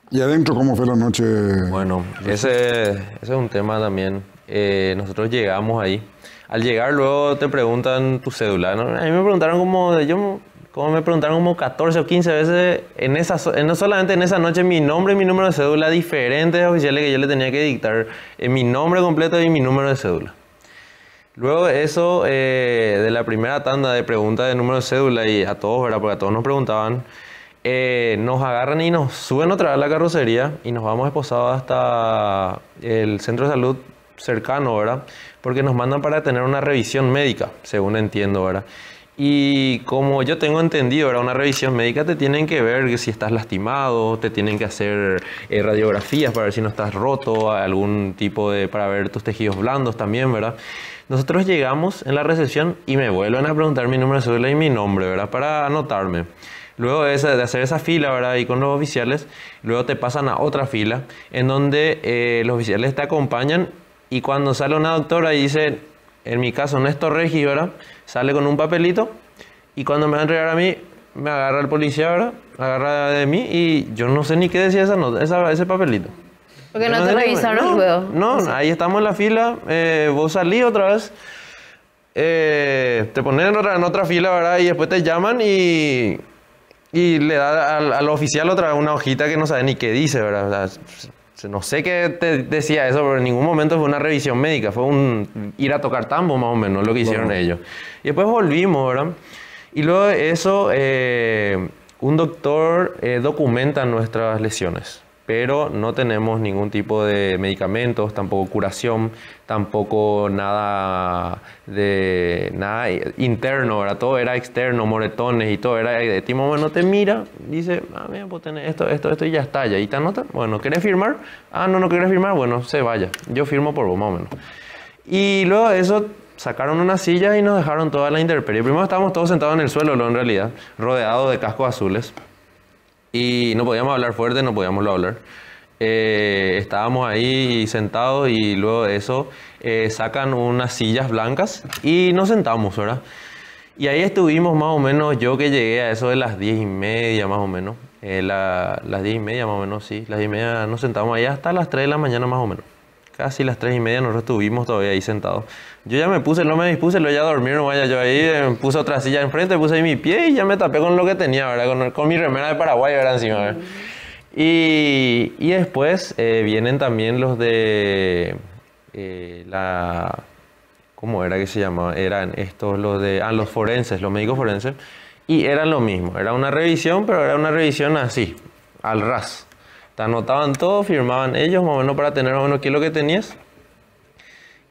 Speaker 2: ¿Y adentro cómo fue la noche?
Speaker 7: Bueno, ese es un tema también. Nosotros llegamos ahí. Al llegar luego te preguntan tu cédula, ¿no? A mí me preguntaron me preguntaron como 14 o 15 veces, no solamente en esa noche, mi nombre y mi número de cédula, diferentes oficiales que yo le tenía que dictar, mi nombre completo y mi número de cédula. Luego de eso, de la primera tanda de preguntas de número de cédula y a todos, ¿verdad? Porque a todos nos preguntaban, nos agarran y nos suben otra vez a la carrocería y nos vamos esposados hasta el centro de salud cercano, ¿verdad? Porque nos mandan para tener una revisión médica, según entiendo, ¿verdad? Y como yo tengo entendido, ¿verdad? Una revisión médica te tienen que ver si estás lastimado, te tienen que hacer radiografías para ver si no estás roto, algún tipo para ver tus tejidos blandos también, ¿verdad? Nosotros llegamos en la recepción y me vuelven a preguntar mi número de cédula y mi nombre, ¿verdad? Para anotarme. Luego de hacer esa fila, ¿verdad? Y con los oficiales, luego te pasan a otra fila en donde los oficiales te acompañan y cuando sale una doctora y dice, en mi caso Néstor Regis, ¿verdad? Sale con un papelito y cuando me va a entregar a mí, me agarra el policía, ¿verdad? Agarra de mí y yo no sé ni qué decía ese papelito.
Speaker 3: Porque no te revisaron luego.
Speaker 7: No, ahí estamos en la fila, vos salís otra vez, te ponen en otra fila, ¿verdad? Y después te llaman y le da al oficial otra vez una hojita que no sabe ni qué dice, ¿verdad? O sea, no sé qué te decía eso, pero en ningún momento fue una revisión médica, fue un ir a tocar tambo más o menos lo que hicieron ellos. Y después volvimos, ¿verdad? Y luego de eso, un doctor documenta nuestras lesiones, pero no tenemos ningún tipo de medicamentos, tampoco curación, tampoco nada interno, ¿verdad? Todo era externo, moretones y todo era de ti. Más o menos te mira, dice, mira, pues tenés esto y ya está, ya. Y te anota, bueno, ¿querés firmar? No querés firmar, bueno, se vaya. Yo firmo por vos, más o menos. Y luego de eso sacaron una silla y nos dejaron toda la intemperie. Primero estábamos todos sentados en el suelo, en realidad, rodeados de cascos azules. Y no podíamos hablar fuerte, no podíamos hablar. Estábamos ahí sentados y luego de eso sacan unas sillas blancas y nos sentamos, ¿verdad? Y ahí estuvimos más o menos, yo que llegué a eso de las 10:30 más o menos. Las 10:30 más o menos, sí. Las 10:30 nos sentamos ahí hasta las 3 de la mañana más o menos. Casi las 3:30 nosotros estuvimos todavía ahí sentados. Yo ya me dispuse, lo ya a dormir, no vaya yo ahí, me puse otra silla enfrente, puse ahí mi pie y ya me tapé con lo que tenía, ¿verdad? Con mi remera de Paraguay, ¿verdad? Encima, ¿verdad? Y después vienen también los de ¿cómo era que se llamaba? Eran estos, los forenses, los médicos forenses, y eran lo mismo, era una revisión, pero era una revisión así, al ras. Te anotaban todo, firmaban ellos más o menos para tener más o menos qué es lo que tenías.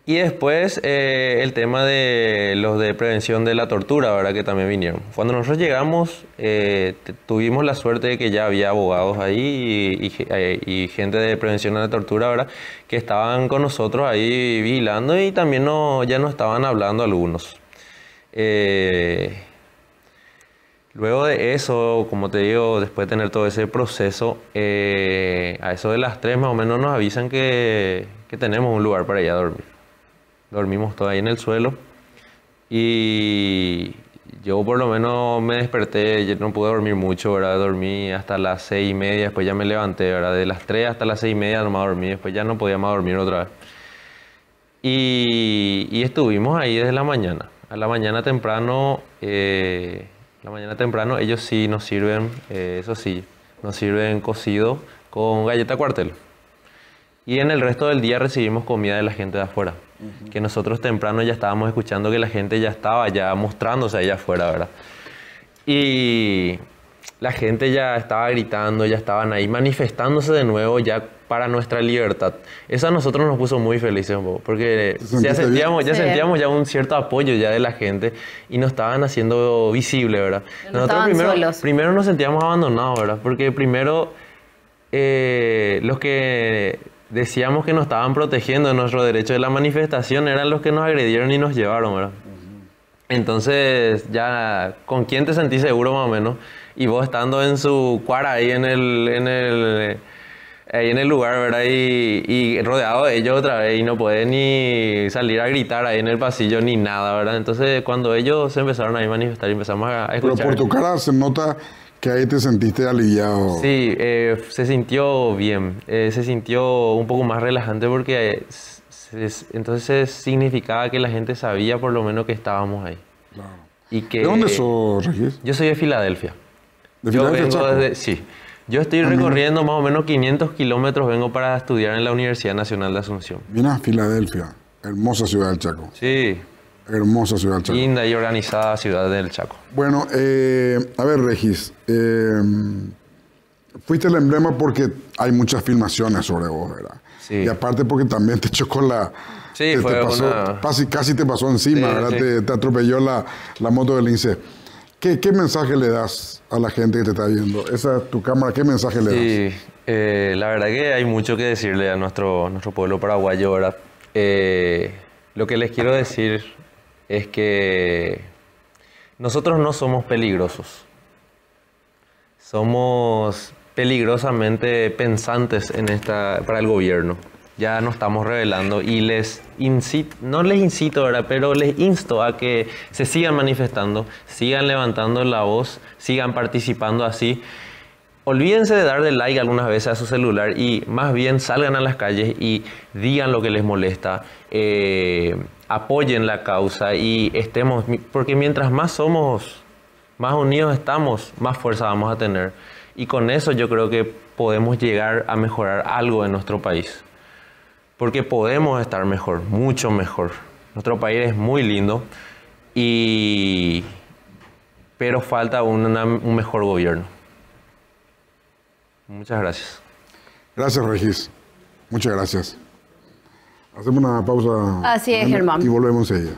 Speaker 7: Y después el tema de los de prevención de la tortura, ¿verdad? Que también vinieron. Cuando nosotros llegamos, tuvimos la suerte de que ya había abogados ahí y gente de prevención de la tortura, ¿verdad? Que estaban con nosotros ahí vigilando y también ya nos estaban hablando algunos. Luego de eso, como te digo, después de tener todo ese proceso, a eso de las 3 más o menos nos avisan que tenemos un lugar para ir a dormir. Dormimos todos ahí en el suelo y yo por lo menos me desperté, yo no pude dormir mucho, ¿verdad? Dormí hasta las 6:30, después ya me levanté, ¿verdad? De las 3 hasta las 6:30 nomás dormí, después ya no podía más dormir otra vez. Y estuvimos ahí desde la mañana. A la mañana temprano, ellos sí nos sirven, eso sí, nos sirven cocido con galleta cuartel. Y en el resto del día recibimos comida de la gente de afuera. Que nosotros temprano ya estábamos escuchando que la gente ya estaba ya mostrándose allá afuera, ¿verdad? Y la gente ya estaba gritando, ya estaban ahí manifestándose de nuevo ya para nuestra libertad. Eso a nosotros nos puso muy felices, porque ya sentíamos ya un cierto apoyo ya de la gente y nos estaban haciendo visible, ¿verdad?
Speaker 3: No
Speaker 7: Nosotros primero nos sentíamos abandonados, ¿verdad? Porque primero los que decíamos que nos estaban protegiendo de nuestro derecho de la manifestación eran los que nos agredieron y nos llevaron, ¿verdad? Entonces, ya, ¿con quién te sentís seguro más o menos? Y vos estando en su cuara ahí en el lugar, ¿verdad? Y rodeado de ellos otra vez y no podés ni salir a gritar ahí en el pasillo ni nada, ¿verdad? Entonces, cuando ellos se empezaron a manifestar y empezamos a escuchar...
Speaker 2: Pero por tu cara se nota que ahí te sentiste aliviado.
Speaker 7: Sí, se sintió bien, se sintió un poco más relajante porque entonces significaba que la gente sabía por lo menos que estábamos ahí.
Speaker 2: Claro.
Speaker 7: Y que,
Speaker 2: ¿De dónde sos, Regis?
Speaker 7: Yo soy de Filadelfia.
Speaker 2: ¿De Filadelfia, Chaco?
Speaker 7: Sí. Yo estoy recorriendo más o menos 500 kilómetros, vengo para estudiar en la Universidad Nacional de Asunción.
Speaker 2: Vine a Filadelfia, hermosa ciudad del Chaco.
Speaker 7: Sí.
Speaker 2: Hermosa ciudad del Chaco.
Speaker 7: Linda y organizada ciudad del Chaco.
Speaker 2: Bueno, a ver, Regis, fuiste el emblema porque hay muchas filmaciones sobre vos, ¿verdad?
Speaker 7: Sí.
Speaker 2: Y aparte porque también te chocó
Speaker 7: Sí,
Speaker 2: casi te pasó encima,
Speaker 7: sí,
Speaker 2: ¿verdad?
Speaker 7: Sí.
Speaker 2: Te atropelló la moto del INSE. ¿Qué mensaje le das a la gente que te está viendo? Esa es tu cámara, ¿qué mensaje le das?
Speaker 7: Sí, la verdad que hay mucho que decirle a nuestro pueblo paraguayo, ¿verdad? Lo que les quiero decir es que nosotros no somos peligrosos. Somos peligrosamente pensantes para el gobierno. Ya nos estamos revelando y no les incito, ¿verdad? Pero les insto a que se sigan manifestando, sigan levantando la voz, sigan participando así. Olvídense de darle like algunas veces a su celular y más bien salgan a las calles y digan lo que les molesta, apoyen la causa y porque mientras más unidos estamos, más fuerza vamos a tener. Y con eso yo creo que podemos llegar a mejorar algo en nuestro país. Porque podemos estar mejor, mucho mejor. Nuestro país es muy lindo, pero falta un mejor gobierno. Muchas gracias.
Speaker 2: Gracias, Regis. Muchas gracias. Hacemos una pausa.
Speaker 3: Así es, Germán.
Speaker 2: Y volvemos enseguida.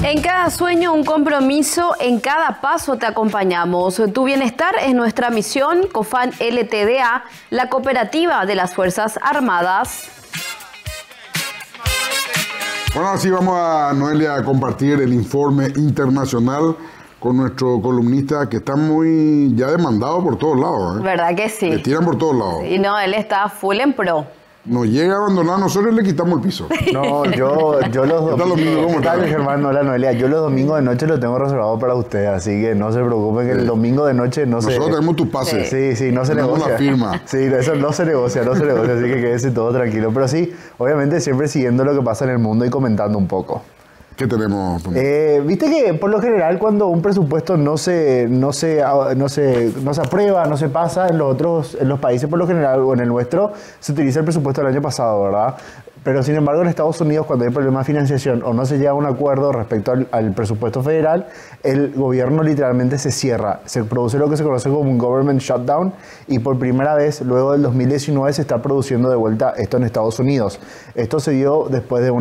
Speaker 3: En cada sueño un compromiso, en cada paso te acompañamos. Tu bienestar es nuestra misión. COFAN LTDA, la cooperativa de las Fuerzas Armadas.
Speaker 2: Bueno, así vamos a, Noelia, a compartir el informe internacional con nuestro columnista que está muy ya demandado por todos lados.
Speaker 3: ¿Verdad que sí?
Speaker 2: Le tiran por todos lados.
Speaker 3: Y no, él está full en pro.
Speaker 2: Nos llega a abandonar, nosotros le quitamos el piso.
Speaker 8: No, yo los domingos, ¿cómo tal, Germán? Hola, Noelia. Yo los domingos de noche los tengo reservados para usted, así que no se preocupen que el domingo de noche no se...
Speaker 2: Nosotros tenemos tu pase.
Speaker 8: Sí, no se negocia.
Speaker 2: Una firma.
Speaker 8: Sí, eso no se negocia, así que quédese todo tranquilo. Pero sí, obviamente siempre siguiendo lo que pasa en el mundo y comentando un poco.
Speaker 2: ¿Qué tenemos?
Speaker 8: Viste que por lo general cuando un presupuesto no se aprueba, no se pasa en los países por lo general o en el nuestro se utiliza el presupuesto del año pasado, ¿verdad? Pero sin embargo en Estados Unidos cuando hay problemas de financiación o no se llega a un acuerdo respecto al presupuesto federal, el gobierno literalmente se cierra. Se produce lo que se conoce como un government shutdown y por primera vez luego del 2019 se está produciendo de vuelta esto en Estados Unidos. Esto se dio después de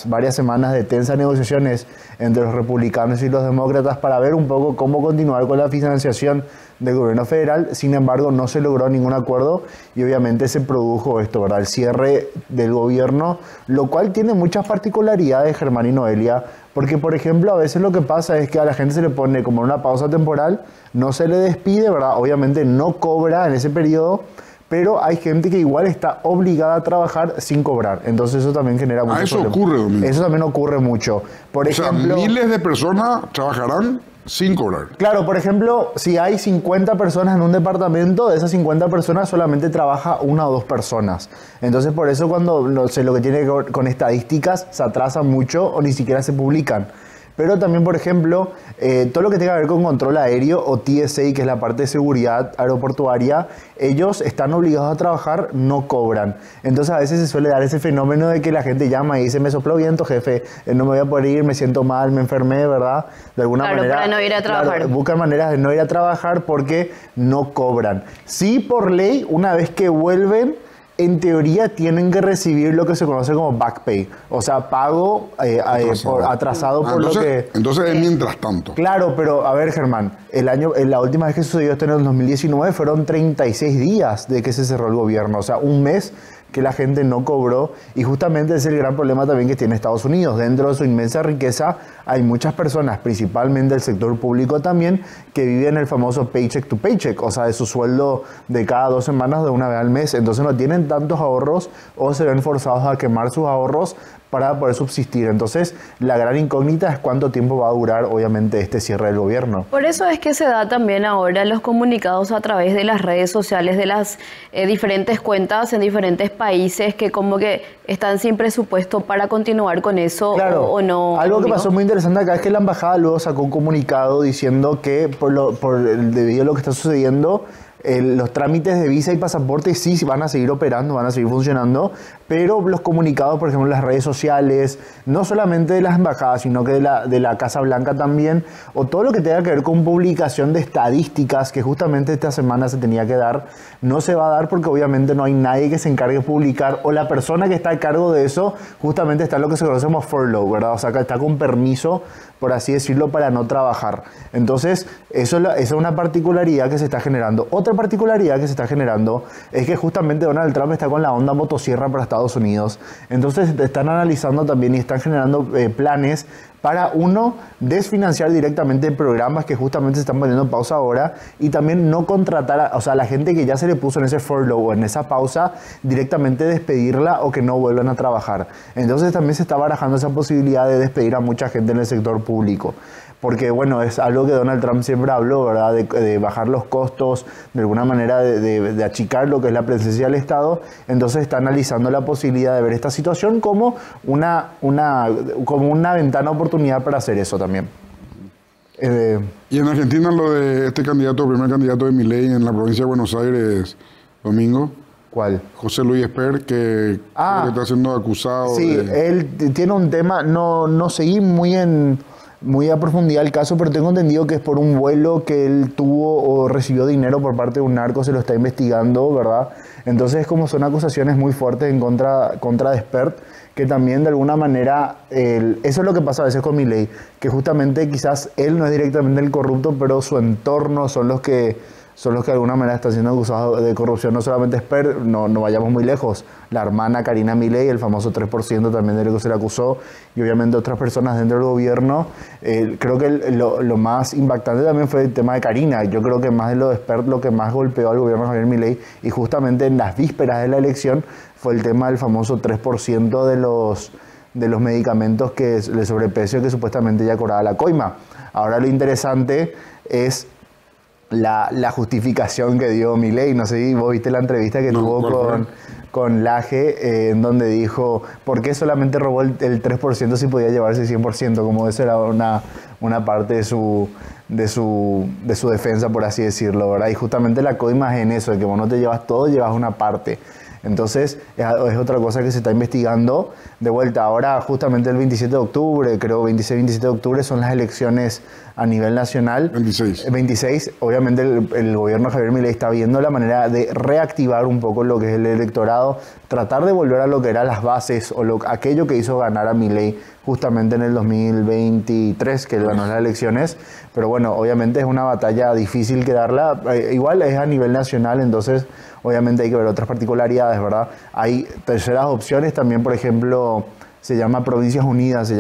Speaker 8: varias semanas de tensas negociaciones entre los republicanos y los demócratas para ver un poco cómo continuar con la financiación del gobierno federal. Sin embargo, no se logró ningún acuerdo y obviamente se produjo esto, ¿verdad? El cierre del gobierno, lo cual tiene muchas particularidades, Germán y Noelia, porque, por ejemplo, a veces lo que pasa es que a la gente se le pone como una pausa temporal, no se le despide, ¿verdad? Obviamente no cobra en ese periodo, pero hay gente que igual está obligada a trabajar sin cobrar. Entonces eso también genera muchos problemas.
Speaker 2: Eso ocurre, Domingo.
Speaker 8: Eso también ocurre mucho. Por ejemplo,
Speaker 2: miles de personas trabajarán sin cobrar.
Speaker 8: Claro, por ejemplo, si hay 50 personas en un departamento, de esas 50 personas solamente trabaja una o dos personas. Entonces, por eso cuando lo que tiene que ver con estadísticas se atrasan mucho o ni siquiera se publican. Pero también, por ejemplo, todo lo que tenga que ver con control aéreo o TSA, que es la parte de seguridad aeroportuaria, ellos están obligados a trabajar, no cobran. Entonces a veces se suele dar ese fenómeno de que la gente llama y dice, me sopló viento, jefe, no me voy a poder ir, me siento mal, me enfermé, ¿verdad? De alguna manera.
Speaker 3: Para no ir a trabajar.
Speaker 8: Claro, buscan maneras de no ir a trabajar porque no cobran. Sí, por ley, una vez que vuelven, en teoría tienen que recibir lo que se conoce como back pay, o sea, pago atrasado por lo que...
Speaker 2: Entonces es mientras tanto.
Speaker 8: Claro, pero a ver, Germán, la última vez que sucedió esto en el 2019 fueron 36 días de que se cerró el gobierno, o sea, un mes que la gente no cobró y justamente es el gran problema también que tiene Estados Unidos. Dentro de su inmensa riqueza hay muchas personas, principalmente del sector público también, que viven el famoso paycheck to paycheck, o sea, de su sueldo de cada 2 semanas de una vez al mes. Entonces no tienen tantos ahorros o se ven forzados a quemar sus ahorros para poder subsistir. Entonces, la gran incógnita es cuánto tiempo va a durar, obviamente, este cierre del gobierno.
Speaker 3: Por eso es que se da también ahora los comunicados a través de las redes sociales de las diferentes cuentas en diferentes países que como que están sin presupuesto para continuar con eso.
Speaker 8: Claro,
Speaker 3: o no.
Speaker 8: Algo que pasó muy interesante acá es que la embajada luego sacó un comunicado diciendo que debido a lo que está sucediendo, los trámites de visa y pasaporte sí van a seguir operando, van a seguir funcionando, pero los comunicados, por ejemplo, en las redes sociales, no solamente de las embajadas, sino que de la Casa Blanca también, o todo lo que tenga que ver con publicación de estadísticas, que justamente esta semana se tenía que dar, no se va a dar porque obviamente no hay nadie que se encargue de publicar, o la persona que está a cargo de eso justamente está en lo que se conoce como furlough, ¿verdad? O sea, que está con permiso, por así decirlo, para no trabajar. Entonces, eso es una particularidad que se está generando. Otra particularidad que se está generando es que justamente Donald Trump está con la onda motosierra para Estados Unidos. Entonces, están analizando también y están generando planes para, uno, desfinanciar directamente programas que justamente se están poniendo en pausa ahora y también no contratar, o sea, a la gente que ya se le puso en ese furlough o en esa pausa, directamente despedirla o que no vuelvan a trabajar. Entonces también se está barajando esa posibilidad de despedir a mucha gente en el sector público. porque bueno, es algo que Donald Trump siempre habló, ¿verdad? De bajar los costos, de alguna manera de achicar lo que es la presencia del Estado. Entonces está analizando la posibilidad de ver esta situación como una ventana de oportunidad para hacer eso también.
Speaker 2: Y en Argentina lo de este candidato, primer candidato de Milei en la provincia de Buenos Aires, Domingo.
Speaker 8: ¿Cuál?
Speaker 2: José Luis Esper, que creo que está siendo acusado.
Speaker 8: Sí, él tiene un tema, no seguí muy a profundidad el caso, pero tengo entendido que es por un vuelo que él tuvo o recibió dinero por parte de un narco, se lo está investigando, ¿verdad? Entonces, como son acusaciones muy fuertes en contra de Esper, que también de alguna manera, eso es lo que pasa a veces con Milei, que justamente quizás él no es directamente el corrupto, pero su entorno son los que de alguna manera están siendo acusados de corrupción. No solamente Esper, no vayamos muy lejos, la hermana Karina Milei, el famoso 3% también de lo que se le acusó, y obviamente otras personas dentro del gobierno. Creo que lo más impactante también fue el tema de Karina. Yo creo que más de lo de Esper, lo que más golpeó al gobierno de Javier Milei, y justamente en las vísperas de la elección, fue el tema del famoso 3% de los medicamentos de sobreprecio que supuestamente ya cobraba la coima. Ahora lo interesante es la justificación que dio Milei. No sé si vos viste la entrevista que tuvo con Laje, en donde dijo, ¿por qué solamente robó el 3% si podía llevarse el 100%? Como eso era una parte de su defensa, por así decirlo, ¿verdad? Y justamente la coima es en eso, de que vos no te llevas todo, llevas una parte. Entonces, es otra cosa que se está investigando. De vuelta, ahora justamente el 27 de octubre, creo 26-27 de octubre, son las elecciones a nivel nacional. 26. Obviamente el gobierno de Javier Milei está viendo la manera de reactivar un poco lo que es el electorado, tratar de volver a lo que eran las bases o aquello que hizo ganar a Milei justamente en el 2023, que él ganó las elecciones. Pero bueno, obviamente es una batalla difícil que darla. Igual es a nivel nacional, entonces obviamente hay que ver otras particularidades, ¿verdad? Hay terceras opciones también, por ejemplo, se llama Provincias Unidas,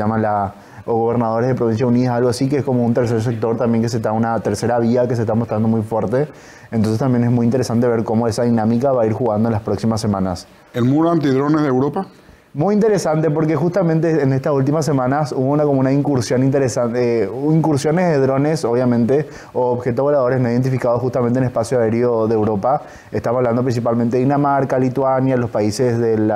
Speaker 8: o Gobernadores de Provincias Unidas, algo así, que es como un tercer sector también, que se está una tercera vía que se está mostrando muy fuerte. Entonces también es muy interesante ver cómo esa dinámica va a ir jugando en las próximas semanas.
Speaker 2: ¿El muro antidrones de Europa?
Speaker 8: Muy interesante, porque justamente en estas últimas semanas hubo como una incursión interesante, incursiones de drones, obviamente, o objetos voladores no identificados justamente en el espacio aéreo de Europa. Estamos hablando principalmente de Dinamarca, Lituania, los países del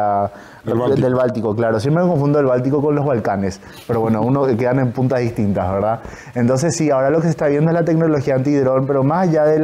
Speaker 8: Báltico, claro. Siempre me confundo el Báltico con los Balcanes, pero bueno, quedan en puntas distintas, ¿verdad? Entonces sí, ahora lo que se está viendo es la tecnología antidrón, pero más allá del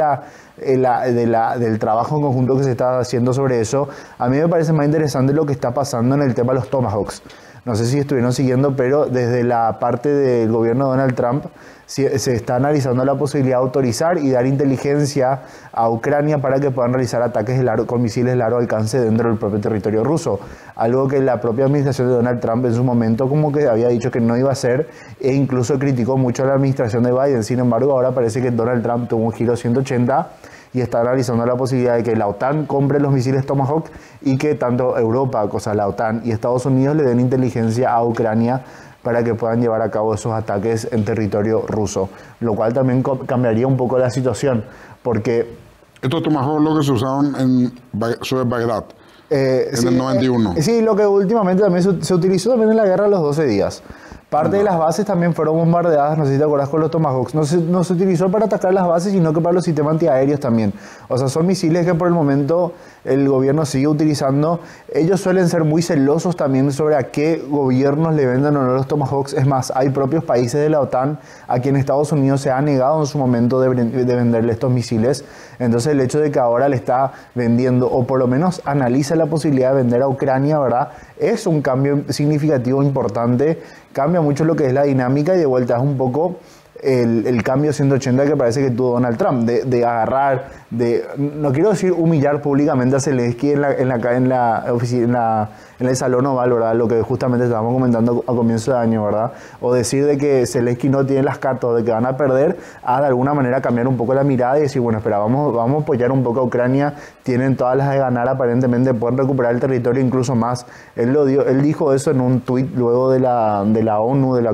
Speaker 8: trabajo en conjunto que se está haciendo sobre eso, a mí me parece más interesante lo que está pasando en el tema de los Tomahawks. No sé si estuvieron siguiendo, pero desde la parte del gobierno de Donald Trump se está analizando la posibilidad de autorizar y dar inteligencia a Ucrania para que puedan realizar ataques con misiles de largo alcance dentro del propio territorio ruso. Algo que la propia administración de Donald Trump en su momento como que había dicho que no iba a hacer, e incluso criticó mucho a la administración de Biden. Sin embargo, ahora parece que Donald Trump tuvo un giro 180 y está analizando la posibilidad de que la OTAN compre los misiles Tomahawk y que tanto Europa, o sea, la OTAN y Estados Unidos le den inteligencia a Ucrania para que puedan llevar a cabo esos ataques en territorio ruso, lo cual también cambiaría un poco la situación, porque...
Speaker 2: Estos Tomahawk lo que se usaron sobre Bagdad, en el 91.
Speaker 8: Sí, lo que últimamente también se utilizó también en la guerra de los 12 días. Parte de las bases también fueron bombardeadas, no sé si te acuerdas, con los Tomahawks. No se utilizó para atacar las bases, sino que para los sistemas antiaéreos también. O sea, son misiles que por el momento el gobierno sigue utilizando. Ellos suelen ser muy celosos también sobre a qué gobiernos le venden o no los Tomahawks. Es más, hay propios países de la OTAN a quien Estados Unidos se ha negado en su momento de venderle estos misiles. Entonces el hecho de que ahora le está vendiendo, o por lo menos analiza la posibilidad de vender a Ucrania, ¿verdad? Es un cambio significativo, importante. Cambia mucho lo que es la dinámica y de vuelta es un poco el cambio 180 que parece que tuvo Donald Trump, de agarrar, no quiero decir humillar públicamente a Zelensky en el Salón Oval, ¿verdad? Lo que justamente estábamos comentando a comienzo de año, ¿verdad? O decir de que Zelensky no tiene las cartas, de que van a perder, a de alguna manera cambiar un poco la mirada y decir, bueno, espera, vamos a apoyar un poco a Ucrania, tienen todas las de ganar, aparentemente pueden recuperar el territorio incluso más. Él dijo eso en un tuit luego de la ONU, de la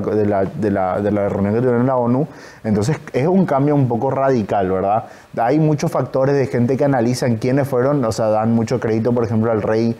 Speaker 8: reunión que tuvieron en la ONU, ONU. Entonces es un cambio un poco radical, ¿verdad? Hay muchos factores de gente que analizan quiénes fueron, o sea, dan mucho crédito, por ejemplo, al rey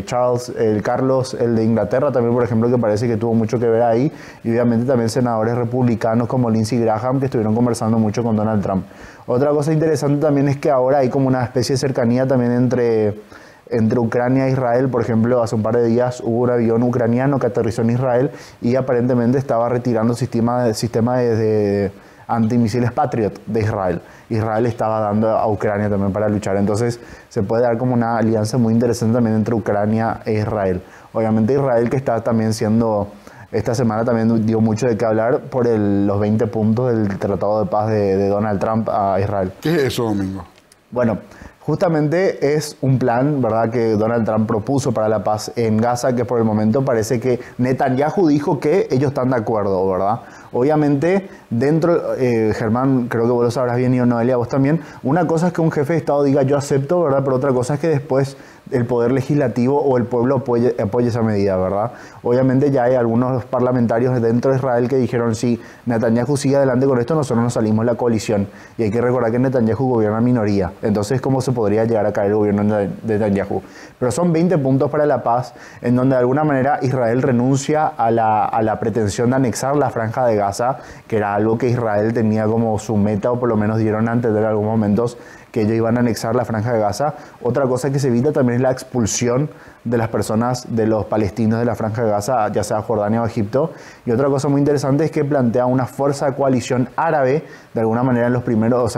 Speaker 8: Charles, el Carlos, el de Inglaterra también, por ejemplo, que parece que tuvo mucho que ver ahí, y obviamente también senadores republicanos como Lindsey Graham, que estuvieron conversando mucho con Donald Trump. Otra cosa interesante también es que ahora hay como una especie de cercanía también entre Ucrania e Israel. Por ejemplo, hace un par de días hubo un avión ucraniano que aterrizó en Israel y aparentemente estaba retirando sistema de antimisiles Patriot de Israel. Israel estaba dando a Ucrania también para luchar. Entonces se puede dar como una alianza muy interesante también entre Ucrania e Israel. Obviamente Israel, que está también siendo... Esta semana también dio mucho de qué hablar por los 20 puntos del Tratado de Paz de Donald Trump a Israel.
Speaker 2: ¿Qué es eso, Domingo?
Speaker 8: Bueno, justamente es un plan, ¿verdad?, que Donald Trump propuso para la paz en Gaza, que por el momento parece que Netanyahu dijo que ellos están de acuerdo, ¿verdad? Obviamente, dentro, Germán, creo que vos lo sabrás bien, y Noelia, vos también, una cosa es que un jefe de Estado diga yo acepto, ¿verdad? Pero otra cosa es que después el poder legislativo o el pueblo apoye esa medida, ¿verdad? Obviamente ya hay algunos parlamentarios dentro de Israel que dijeron si Netanyahu sigue adelante con esto, nosotros nos salimos de la coalición. Y hay que recordar que Netanyahu gobierna minoría. Entonces, ¿cómo se podría llegar a caer el gobierno de Netanyahu? Pero son 20 puntos para la paz, en donde de alguna manera Israel renuncia a la pretensión de anexar la Franja de Gaza, que era algo que Israel tenía como su meta, o por lo menos dieron a entender en algunos momentos que ellos iban a anexar la Franja de Gaza. Otra cosa que se evita también es la expulsión de las personas, de los palestinos de la Franja de Gaza, ya sea Jordania o Egipto. Y otra cosa muy interesante es que plantea una fuerza de coalición árabe, de alguna manera en los primeros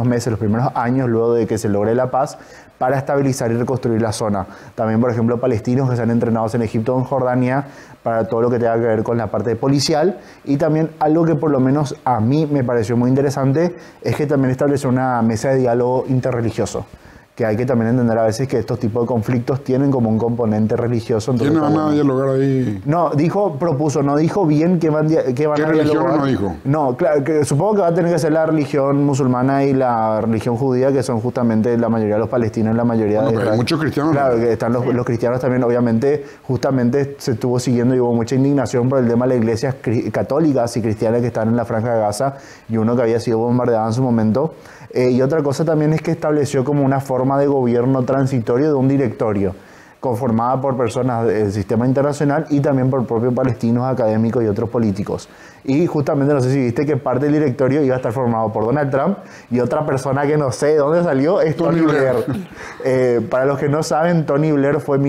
Speaker 8: meses, los primeros años, luego de que se logre la paz, para estabilizar y reconstruir la zona. También, por ejemplo, palestinos que sean entrenados en Egipto o en Jordania para todo lo que tenga que ver con la parte policial. Y también algo que por lo menos a mí me pareció muy interesante es que también estableció una mesa de diálogo interreligioso, que hay que también entender a veces que estos tipos de conflictos tienen como un componente religioso.
Speaker 2: ¿Quiénes van a dialogar ahí?
Speaker 8: No, propuso, no dijo bien qué van a
Speaker 2: ¿Qué religión no dijo?
Speaker 8: No, claro, que supongo que va a tener que ser la religión musulmana y la religión judía, que son justamente la mayoría de los palestinos, la mayoría de...
Speaker 2: Hay muchos cristianos.
Speaker 8: Claro, que están los cristianos también, obviamente, justamente se estuvo siguiendo y hubo mucha indignación por el tema de las iglesias católicas y cristianas que están en la Franja de Gaza, y uno que había sido bombardeado en su momento. Y otra cosa también es que estableció como una forma de gobierno transitorio de un directorio, conformada por personas del sistema internacional y también por propios palestinos, académicos y otros políticos. Y justamente, no sé si viste que parte del directorio iba a estar formado por Donald Trump y otra persona que no sé de dónde salió es Tony Blair. Para los que no saben, Tony Blair fue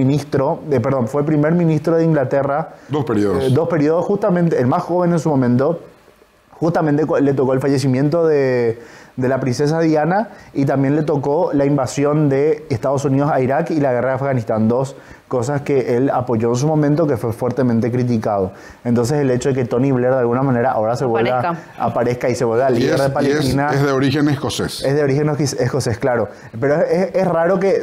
Speaker 8: fue primer ministro de Inglaterra.
Speaker 2: 2 periodos.
Speaker 8: 2 periodos, justamente, el más joven en su momento. Justamente le tocó el fallecimiento de la princesa Diana, y también le tocó la invasión de Estados Unidos a Irak y la guerra de Afganistán, 2 cosas que él apoyó en su momento, que fue fuertemente criticado. Entonces el hecho de que Tony Blair de alguna manera ahora aparezca y se vuelva líder de Palestina...
Speaker 2: Es de origen escocés.
Speaker 8: Es de origen escocés, claro. Pero es raro que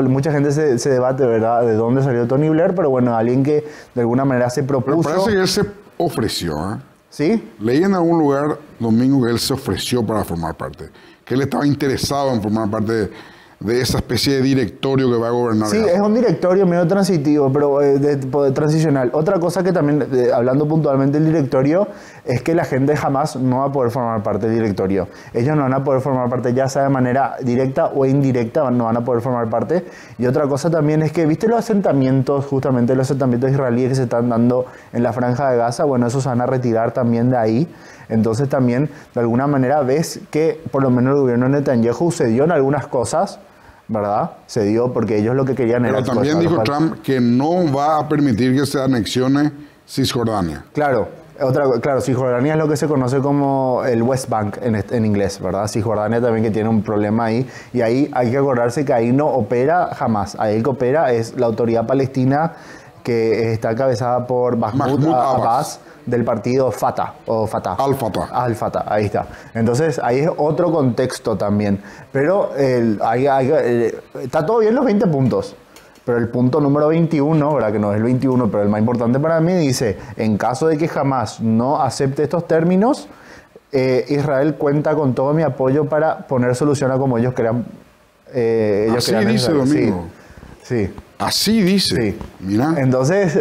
Speaker 8: mucha gente se debate, ¿verdad?, de dónde salió Tony Blair, pero bueno, alguien que de alguna manera se propuso...
Speaker 2: Pero parece que él se ofreció, ¿eh?
Speaker 8: ¿Sí?
Speaker 2: Leí en algún lugar, Domingo, que él se ofreció para formar parte, que él estaba interesado en formar parte de esa especie de directorio que va a gobernar.
Speaker 8: Sí, es un directorio medio transitivo, pero transicional. Otra cosa que también, hablando puntualmente del directorio, es que la gente jamás no va a poder formar parte del directorio. Ellos no van a poder formar parte, ya sea de manera directa o indirecta, no van a poder formar parte. Y otra cosa también es que, ¿viste los asentamientos, justamente los asentamientos israelíes que se están dando en la Franja de Gaza? Bueno, esos se van a retirar también de ahí. Entonces también, de alguna manera, ves que por lo menos el gobierno de Netanyahu cedió en algunas cosas, ¿verdad? Se dio porque ellos lo que querían era...
Speaker 2: Pero también dijo Trump que no va a permitir que se anexione Cisjordania.
Speaker 8: Claro, Cisjordania es lo que se conoce como el West Bank en inglés, ¿verdad? Cisjordania también, que tiene un problema ahí, y ahí hay que acordarse que ahí no opera jamás. Ahí el que opera es la autoridad palestina, que está encabezada por Mahmoud Abbas, del partido Fatah. Al-Fatah, ahí está. Entonces, ahí es otro contexto también. Pero está todo bien los 20 puntos. Pero el punto número 21, ¿verdad?, que no es el 21, pero el más importante para mí, dice: en caso de que jamás no acepte estos términos, Israel cuenta con todo mi apoyo para poner solución a como ellos crean.
Speaker 2: Así dice Domingo.
Speaker 8: Sí.
Speaker 2: Así dice.
Speaker 8: Sí.
Speaker 2: Mira.
Speaker 8: Entonces,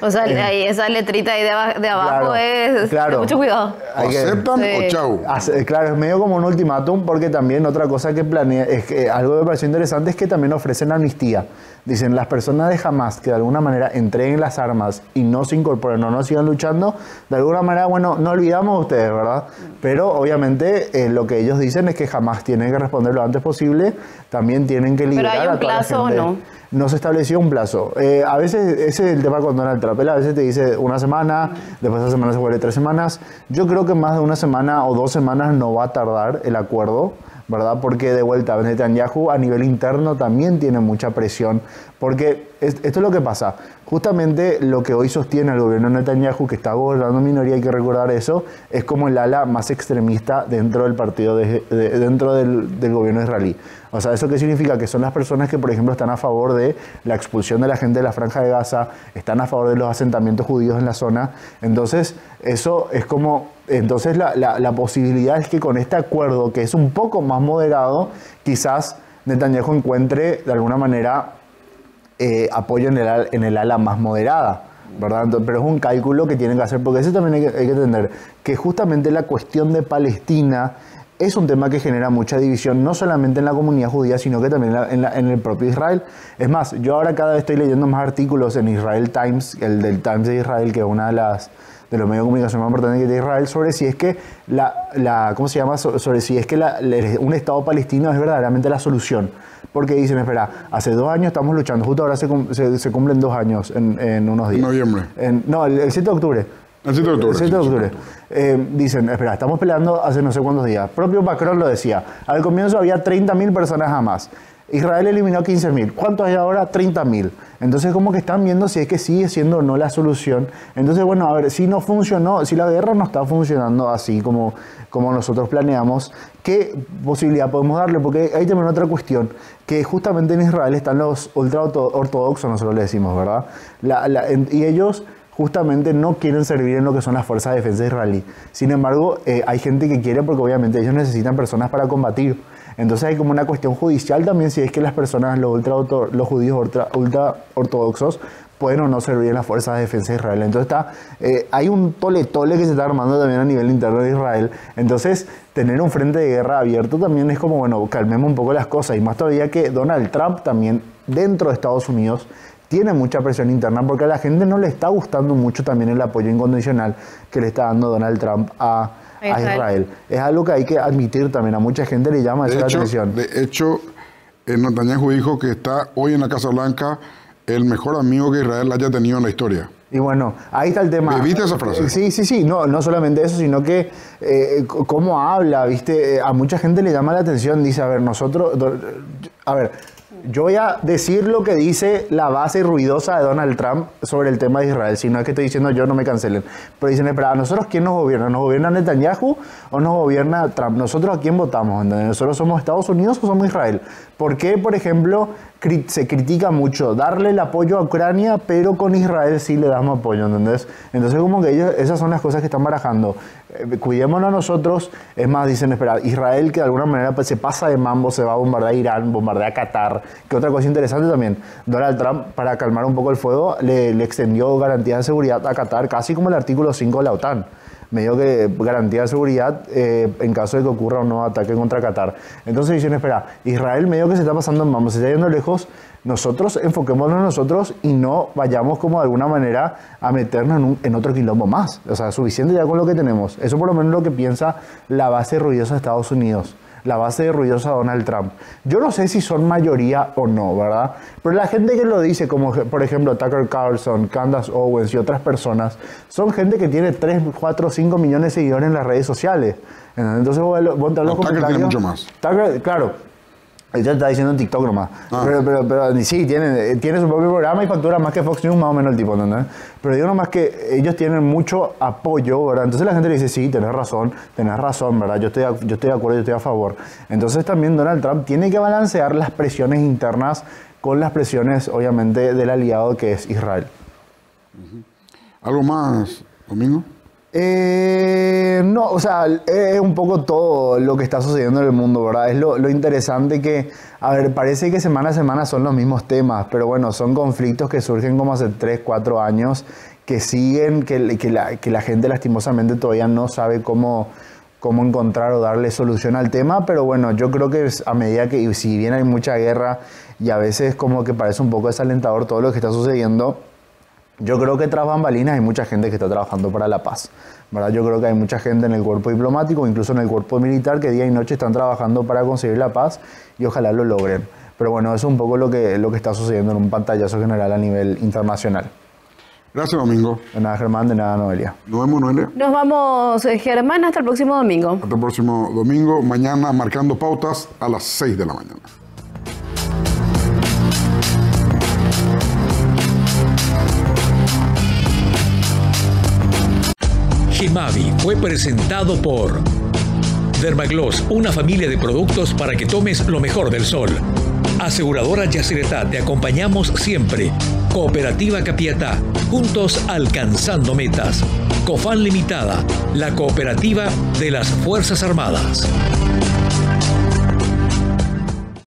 Speaker 3: O sea, ahí esa letrita ahí de abajo
Speaker 8: Claro,
Speaker 3: es
Speaker 8: claro.
Speaker 3: de mucho cuidado.
Speaker 2: O aceptan
Speaker 3: Sí.
Speaker 2: o chau.
Speaker 8: Claro, es medio como un ultimátum porque también otra cosa que planea, es que algo que me pareció interesante es que también ofrecen amnistía. Dicen, las personas de Hamas que de alguna manera entreguen las armas y no se incorporen o no sigan luchando, de alguna manera, bueno, no olvidamos a ustedes, ¿verdad? Pero obviamente lo que ellos dicen es que Hamas tiene que responder lo antes posible, también tienen que liberar
Speaker 3: ¿hay un
Speaker 8: a toda la
Speaker 3: plazo o
Speaker 8: gente.
Speaker 3: no?
Speaker 8: No se estableció un plazo. A veces, ese es el tema con Donald Trump. Él a veces te dice una semana, después de esa semana se vuelve 3 semanas. Yo creo que más de una semana o 2 semanas no va a tardar el acuerdo, ¿verdad? Porque de vuelta, Netanyahu a nivel interno también tiene mucha presión. Porque esto es lo que pasa. Justamente lo que hoy sostiene el gobierno de Netanyahu, que está gobernando minoría, hay que recordar eso, es como el ala más extremista dentro del partido, dentro del gobierno israelí. O sea, ¿eso qué significa? Que son las personas que, por ejemplo, están a favor de la expulsión de la gente de la Franja de Gaza, están a favor de los asentamientos judíos en la zona. Entonces, eso es como... Entonces, la posibilidad es que con este acuerdo, que es un poco más moderado, quizás Netanyahu encuentre, de alguna manera, apoyo en el ala más moderada, ¿verdad? Entonces, pero es un cálculo que tienen que hacer, porque eso también hay que entender, que justamente la cuestión de Palestina es un tema que genera mucha división, no solamente en la comunidad judía, sino que también en el propio Israel. Es más, yo ahora cada vez estoy leyendo más artículos en Israel Times, el del Times de Israel, que es una de los medios de comunicación más importantes que tiene Israel, sobre si es que ¿cómo se llama? Sobre si es que un Estado palestino es verdaderamente la solución. Porque dicen, espera, hace 2 años estamos luchando, justo ahora se cumplen 2 años en unos días.
Speaker 2: En noviembre.
Speaker 8: No, el 7 de octubre.
Speaker 2: El 7 de octubre.
Speaker 8: El 7 de octubre. Dicen, espera, estamos peleando hace no sé cuántos días. Propio Macron lo decía. Al comienzo había 30.000 personas jamás. Israel eliminó 15.000. ¿Cuántos hay ahora? 30.000. Entonces, como que están viendo si es que sigue siendo o no la solución. Entonces, bueno, a ver, si no funcionó, si la guerra no está funcionando así como nosotros planeamos, ¿qué posibilidad podemos darle? Porque hay también otra cuestión, que justamente en Israel están los ultraortodoxos, nosotros le decimos, ¿verdad? Y ellos justamente no quieren servir en lo que son las fuerzas de defensa israelí. Sin embargo, hay gente que quiere porque obviamente ellos necesitan personas para combatir. Entonces hay como una cuestión judicial también si es que las personas, los judíos ultraortodoxos, pueden o no servir en las fuerzas de defensa de Israel. Entonces hay un tole-tole que se está armando también a nivel interno de Israel. Entonces, tener un frente de guerra abierto también es como, bueno, calmemos un poco las cosas. Y más todavía que Donald Trump también, dentro de Estados Unidos, tiene mucha presión interna porque a la gente no le está gustando mucho también el apoyo incondicional que le está dando Donald Trump a Israel. Es algo que hay que admitir también. A mucha gente le llama esa la atención.
Speaker 2: De hecho, Netanyahu dijo que está hoy en la Casa Blanca el mejor amigo que Israel haya tenido en la historia.
Speaker 8: Y bueno, ahí está el tema.
Speaker 2: ¿Viste esa frase?
Speaker 8: Sí. No solamente eso, sino que cómo habla, ¿viste? A mucha gente le llama la atención. Dice, yo voy a decir lo que dice la base ruidosa de Donald Trump sobre el tema de Israel. Si no es que estoy diciendo yo, no me cancelen. Pero dicen, espera, ¿a nosotros quién nos gobierna? ¿Nos gobierna Netanyahu o nos gobierna Trump? ¿Nosotros a quién votamos? ¿Entendés? ¿Nosotros somos Estados Unidos o somos Israel? ¿Por qué, por ejemplo, se critica mucho darle el apoyo a Ucrania, pero con Israel sí le damos apoyo? ¿Entendés? Entonces, como que ellos, esas son las cosas que están barajando. Cuidémonos a nosotros. Es más, dicen, espera, Israel que de alguna manera pues, se pasa de mambo, se va a bombardear a Irán, bombardear a Qatar. Que otra cosa interesante también, Donald Trump, para calmar un poco el fuego, le extendió garantías de seguridad a Qatar, casi como el artículo 5 de la OTAN. Medio que garantía de seguridad en caso de que ocurra un nuevo ataque contra Qatar. Entonces dicen, espera, Israel medio que se está pasando en mambo, se está yendo lejos, nosotros enfoquémonos en nosotros y no vayamos como de alguna manera a meternos en otro quilombo más. O sea, suficiente ya con lo que tenemos. Eso por lo menos es lo que piensa la base ruidosa de Estados Unidos. La base ruidosa de Donald Trump. Yo no sé si son mayoría o no, ¿verdad? Pero la gente que lo dice, como por ejemplo Tucker Carlson, Candace Owens y otras personas, son gente que tiene 3, 4, 5 millones de seguidores en las redes sociales. Entonces vos entras los comentarios.
Speaker 2: Tucker tiene mucho más.
Speaker 8: Tucker, claro. Ella está diciendo en TikTok nomás. Pero sí, tiene su propio programa y factura más que Fox News, más o menos el tipo, ¿entendés? Pero digo nomás que ellos tienen mucho apoyo, ¿verdad? Entonces la gente le dice, sí, tenés razón, ¿verdad? Yo estoy de acuerdo, yo estoy a favor. Entonces también Donald Trump tiene que balancear las presiones internas con las presiones, obviamente, del aliado que es Israel.
Speaker 2: ¿Algo más, Domingo?
Speaker 8: No, o sea, es un poco todo lo que está sucediendo en el mundo, ¿verdad? Es lo interesante que, a ver, parece que semana a semana son los mismos temas, pero bueno, son conflictos que surgen como hace 3, 4 años, que siguen, que la gente lastimosamente todavía no sabe cómo encontrar o darle solución al tema, pero bueno, yo creo que a medida que, si bien hay mucha guerra y a veces como que parece un poco desalentador todo lo que está sucediendo, yo creo que tras bambalinas hay mucha gente que está trabajando para la paz, ¿verdad? Yo creo que hay mucha gente en el cuerpo diplomático, incluso en el cuerpo militar, que día y noche están trabajando para conseguir la paz y ojalá lo logren. Pero bueno, eso es un poco lo que está sucediendo en un pantallazo general a nivel internacional.
Speaker 2: Gracias, Domingo.
Speaker 8: De nada, Germán, de nada, Noelia.
Speaker 2: Nos vemos, Noelia.
Speaker 3: Nos vamos, Germán, hasta el próximo domingo.
Speaker 2: Hasta el próximo domingo. Mañana marcando pautas a las 6 de la mañana.
Speaker 1: Gemavi fue presentado por Dermagloss, una familia de productos para que tomes lo mejor del sol. Aseguradora Yacyretá, te acompañamos siempre. Cooperativa Capiatá, juntos alcanzando metas. Cofán Limitada, la cooperativa de las Fuerzas Armadas.